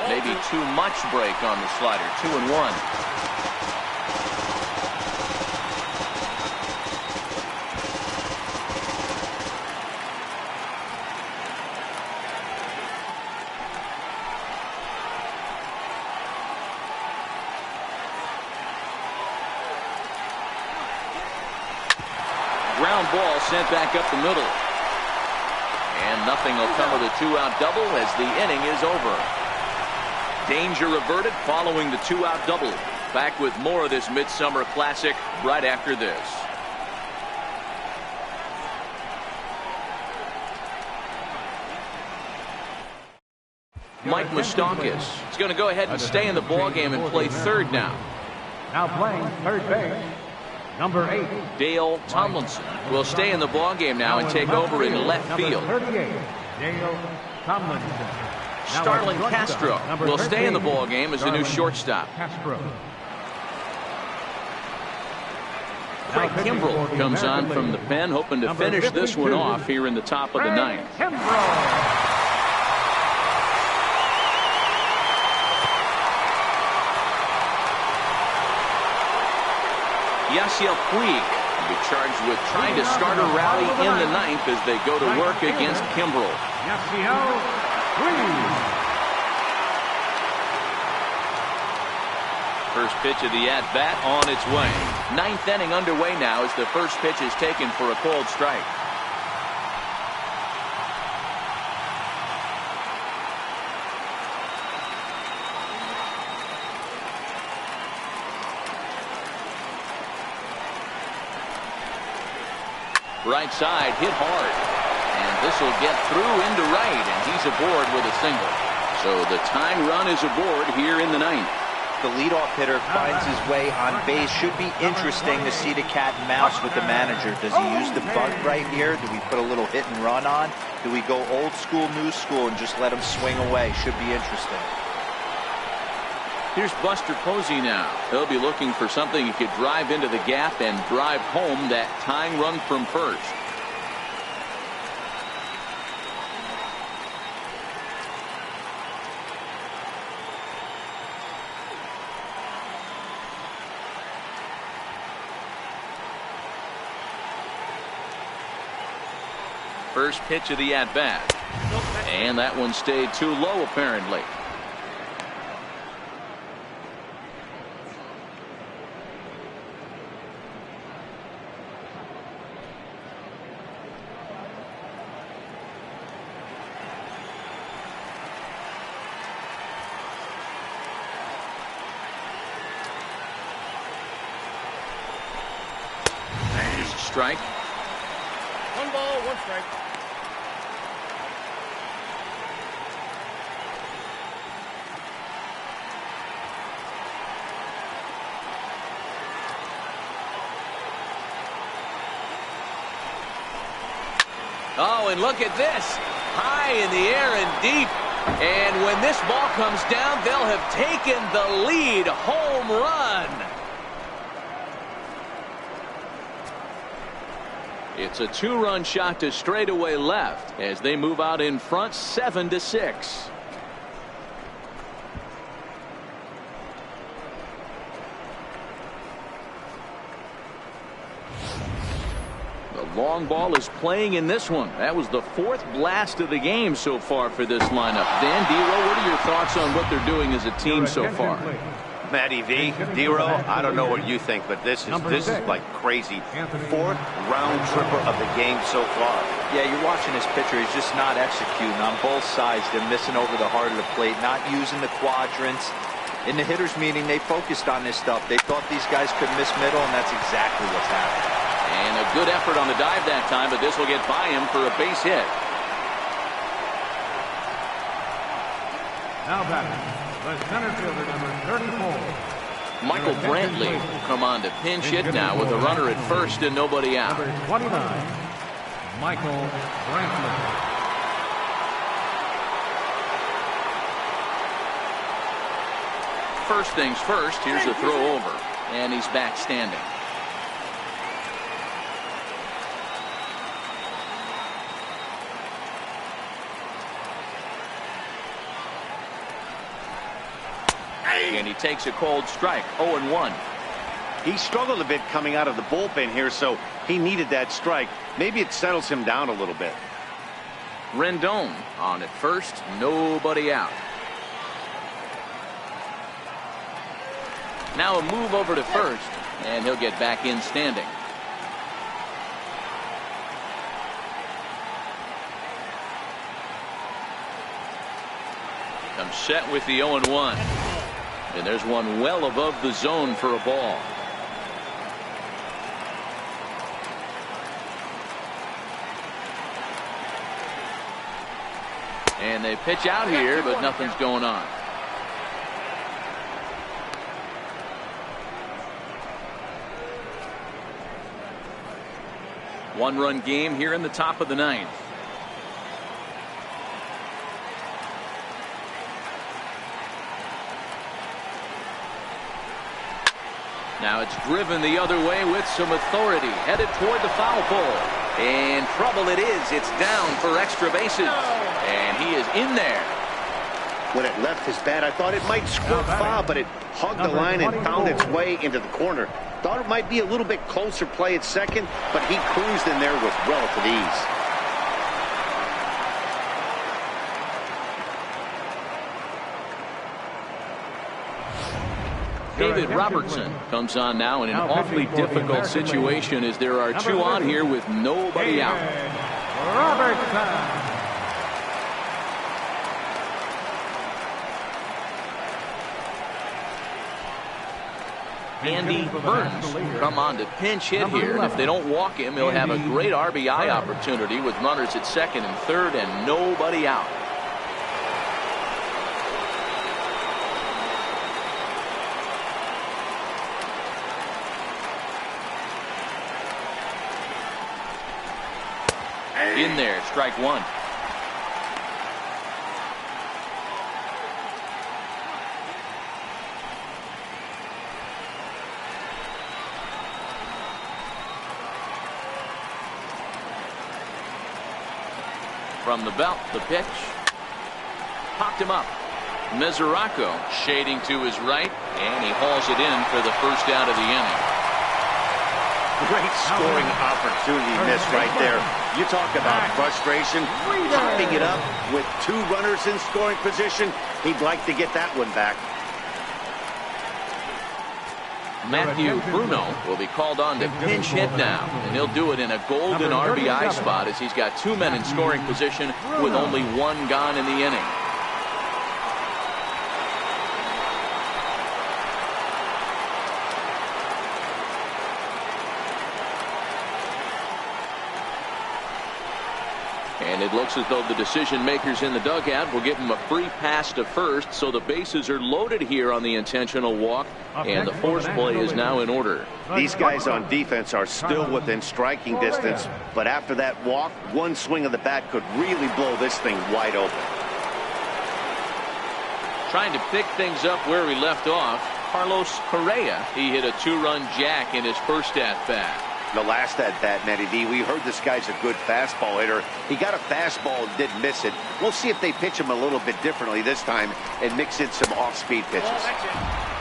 Maybe too much break on the slider. 2-1. Ground ball sent back up the middle. And nothing will come of the two-out double as the inning is over. Danger averted following the two-out double. Back with more of this midsummer classic right after this. Mike Moustakas is going to go ahead and stay in the ballgame and play third now. Now playing third base, number 8. Dale Tomlinson will stay in the ballgame now and take over in left field. Number 38, Dale Tomlinson. Starlin Castro will stay in the ballgame as the new shortstop. Castro. Craig Kimbrell comes on from the pen, hoping to finish this one off here in the top of the ninth. Yasiel Puig will be charged with trying to start a rally in the ninth as they go to work against Kimbrell. Yasiel Puig. First pitch of the at-bat on its way. Ninth inning underway now as the first pitch is taken for a called strike. Right side hit hard, and this will get through into right, and he's aboard with a single. So the tying run is aboard here in the ninth. The leadoff hitter finds his way on base. Should be interesting to see the cat and mouse with the manager. Does he use the bunt right here? Do we put a little hit and run on? Do we go old school, new school, and just let him swing away? Should be interesting. Here's Buster Posey now. He'll be looking for something he could drive into the gap and drive home that tying run from first. First pitch of the at-bat. And that one stayed too low apparently. Strike. 1 ball, 1 strike. Oh, and look at this. High in the air and deep. And when this ball comes down, they'll have taken the lead. Home run. It's a 2-run shot to straightaway left as they move out in front 7-6. The long ball is playing in this one. That was the 4th blast of the game so far for this lineup. Dan, Dero, what are your thoughts on what they're doing as a team so far? Matty V, Dero, I don't know what you think, but this is like crazy. 4th round tripper of the game so far. Yeah, you're watching this pitcher. He's just not executing on both sides. They're missing over the heart of the plate, not using the quadrants. In the hitters meeting, they focused on this stuff. They thought these guys could miss middle, and that's exactly what's happening. And a good effort on the dive that time, but this will get by him for a base hit. Now batting, the center fielder, number 34, Michael Brantley will come on to pinch hit now with a runner at first and nobody out. Number 29, Michael Brantley. First things first, here's a throw over, and he's back standing. And he takes a cold strike, 0-1. He struggled a bit coming out of the bullpen here, so he needed that strike. Maybe it settles him down a little bit. Rendon on at first, nobody out. Now a move over to first, and he'll get back in standing. Comes set with the 0-1. And there's one well above the zone for a ball. And they pitch out here, but nothing's going on. One-run game here in the top of the ninth. Now it's driven the other way with some authority, headed toward the foul pole. And trouble it is. It's down for extra bases. And he is in there. When it left his bat, I thought it might squirt foul, but it hugged the line and found its way into the corner. Thought it might be a little bit closer play at second, but he cruised in there with relative ease. David Robertson comes on now in an awfully difficult situation as there are two on here with nobody out. Robertson. Andy Burns will come on to pinch hit here, and if they don't walk him, he'll have a great RBI opportunity with runners at second and third and nobody out. In there, strike one. From the belt, the pitch. Popped him up. Mesoraco shading to his right, and he hauls it in for the first out of the inning. Great scoring opportunity missed right there. You talk about frustration. Popping it up with two runners in scoring position. He'd like to get that one back. Matthew Bruno will be called on to pinch hit now, and he'll do it in a golden RBI spot as he's got two men in scoring position with only one gone in the inning. And it looks as though the decision makers in the dugout will give him a free pass to first, so the bases are loaded here on the intentional walk, and the force play is now in order. These guys on defense are still within striking distance, but after that walk, one swing of the bat could really blow this thing wide open. Trying to pick things up where he left off, Carlos Correa. He hit a two-run jack in his first at-bat. The last at-bat, Matty D, we heard this guy's a good fastball hitter. He got a fastball and didn't miss it. We'll see if they pitch him a little bit differently this time and mix in some off-speed pitches.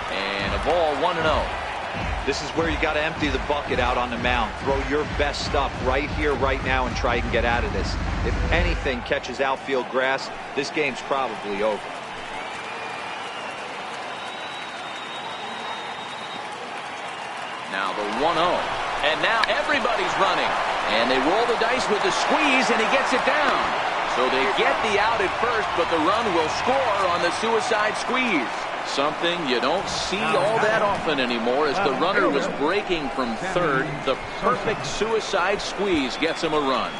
And a ball, 1-0. This is where you got to empty the bucket out on the mound. Throw your best stuff right here, right now, and try and get out of this. If anything catches outfield grass, this game's probably over. Now the 1-0. And now everybody's running. And they roll the dice with the squeeze, and he gets it down. So they get the out at first, but the run will score on the suicide squeeze. Something you don't see all that often anymore as the runner was breaking from third. The perfect suicide squeeze gets him a run.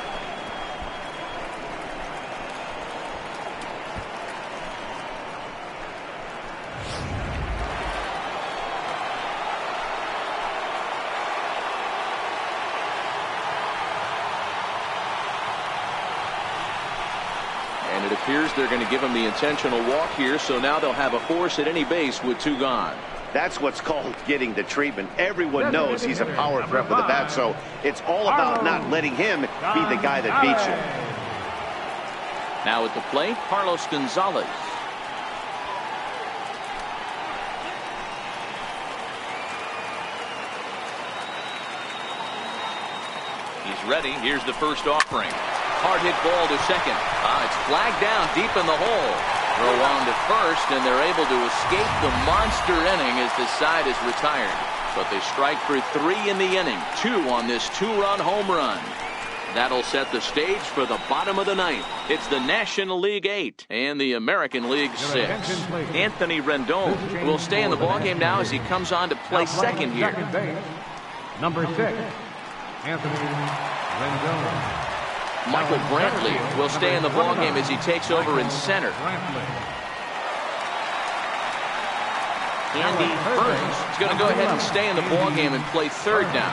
appears they're going to give him the intentional walk here, so now they'll have a force at any base with 2 gone. That's what's called getting the treatment. Everyone knows he's a power threat with the bat, so it's all about not letting him be the guy that beats you. Now at the plate, Carlos Gonzalez. He's ready. Here's the first offering. Hard hit ball to second. It's flagged down deep in the hole. Throw on to first, and they're able to escape the monster inning as the side is retired. But they strike for 3 in the inning. 2 on this 2-run home run. That'll set the stage for the bottom of the 9th. It's the National League 8 and the American League 6. Anthony Rendon will stay in the ballgame now as he comes on to play second here. Number 6, Anthony Rendon. Michael Brantley will stay in the ballgame as he takes over in center. Andy Burns is going to go ahead and stay in the ballgame and play third now.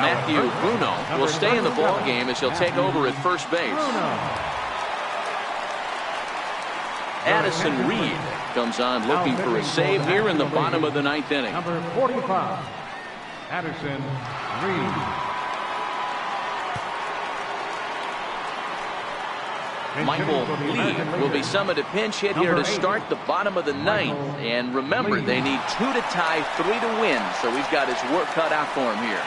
Matthew Bruno will stay in the ballgame as he'll take over at first base. Addison Reed comes on looking for a save here in the bottom of the 9th inning. Number 45, Addison Reed. Michael Lee will be summoned a pinch hit here to start the bottom of the 9th. And remember, they need 2 to tie, 3 to win. So he's got his work cut out for him here.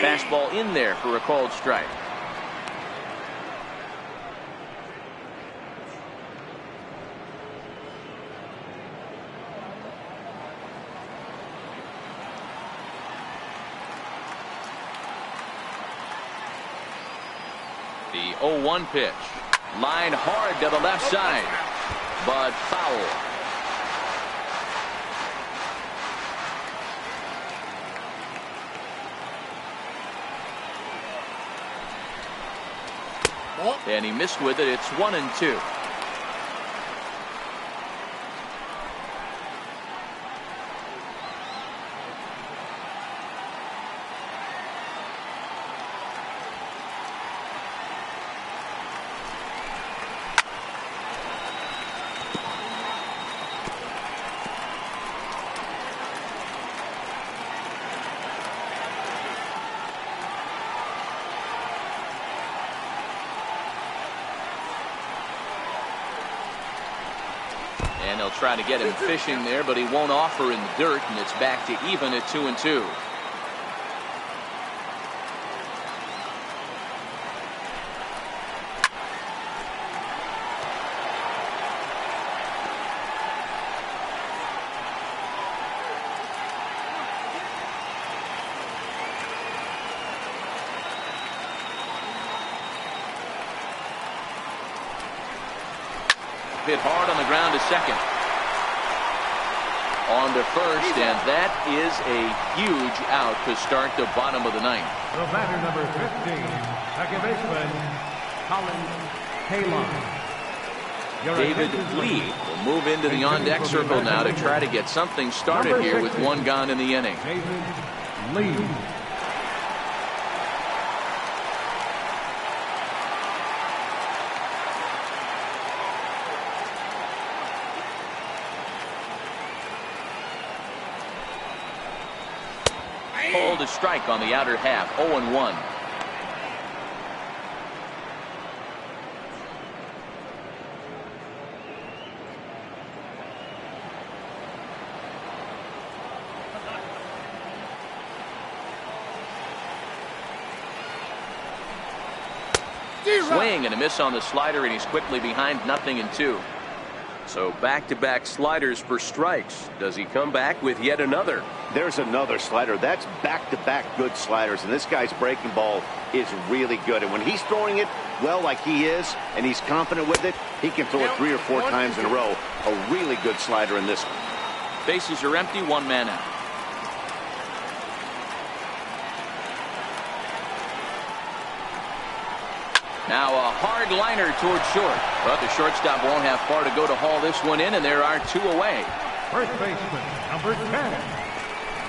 Fastball in there for a called strike. The 0-1 pitch. Line hard to the left side, but foul. And he missed with it. It's 1-2. And they'll try to get him fishing there, but he won't offer in the dirt, and it's back to even at 2-2. Hit hard on the ground to second. On to first, and that is a huge out to start the bottom of the 9th. The batter, number 15, second baseman, Colin Kalon. David Lee will move into the on-deck circle now to try to get something started here with 1 gone in the inning. David Lee. Called a strike on the outer half. 0-1. Swing and a miss on the slider, and he's quickly behind 0-2. So back-to-back sliders for strikes. Does he come back with yet another? There's another slider. That's back-to-back good sliders, and this guy's breaking ball is really good. And when he's throwing it well like he is, and he's confident with it, he can throw it 3 or 4 times in a row. A really good slider in this one. Bases are empty, 1 man out. Now a hard liner toward short. But the shortstop won't have far to go to haul this one in, and there are 2 away. First baseman, number 10,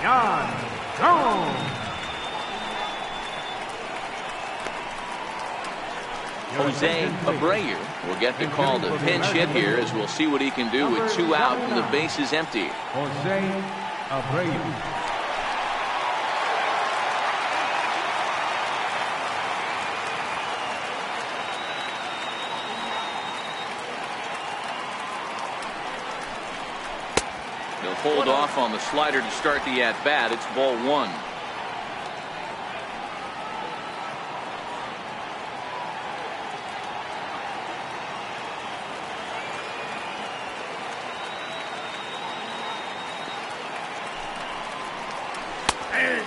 Jan Jones. Jose Abreu will get the call to pinch hit here, as we'll see what he can do with 2 out and the base is empty. Jose Abreu. He'll hold off on the slider to start the at-bat. It's ball 1.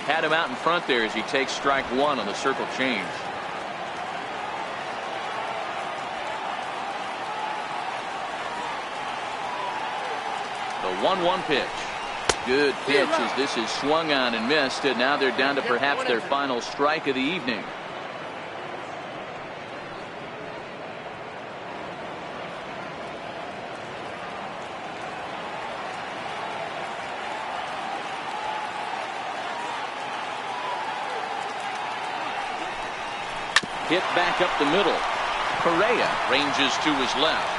Had him out in front there as he takes strike 1 on the circle change. The 1-1 pitch. Good pitch as this is swung on and missed, and now they're down to perhaps their final strike of the evening. Hit back up the middle. Correa ranges to his left.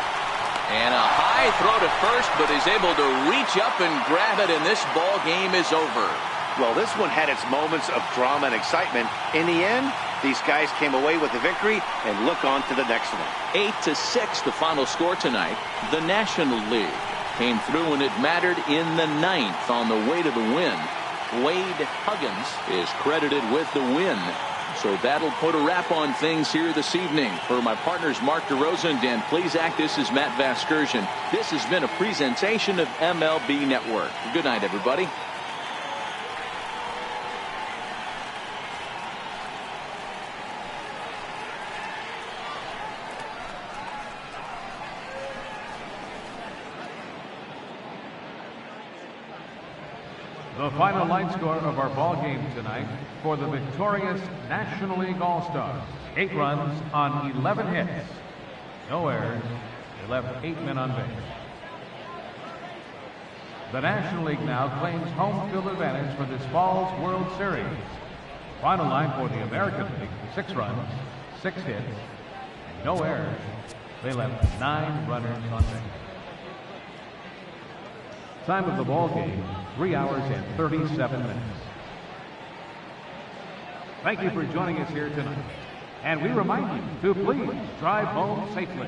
And a high throw to first, but is able to reach up and grab it, and this ball game is over. Well, this one had its moments of drama and excitement. In the end, these guys came away with the victory, and look on to the next one. 8-6 the final score tonight. The National League came through when it mattered in the 9th on the way to the win. Wade Huggins is credited with the win. So that'll put a wrap on things here this evening. For my partners Mark DeRosa and Dan Plesac, this is Matt Vasgersian. This has been a presentation of MLB Network. Good night, everybody. The final line score of our ball game tonight for the victorious National League All-Stars. 8 runs on 11 hits. No errors. They left 8 men on base. The National League now claims home field advantage for this fall's World Series. Final line for the American League: 6 runs, 6 hits, and no errors. They left 9 runners on base. Time of the ball game, 3 hours and 37 minutes. Thank you for joining us here tonight. And we remind you to please drive home safely.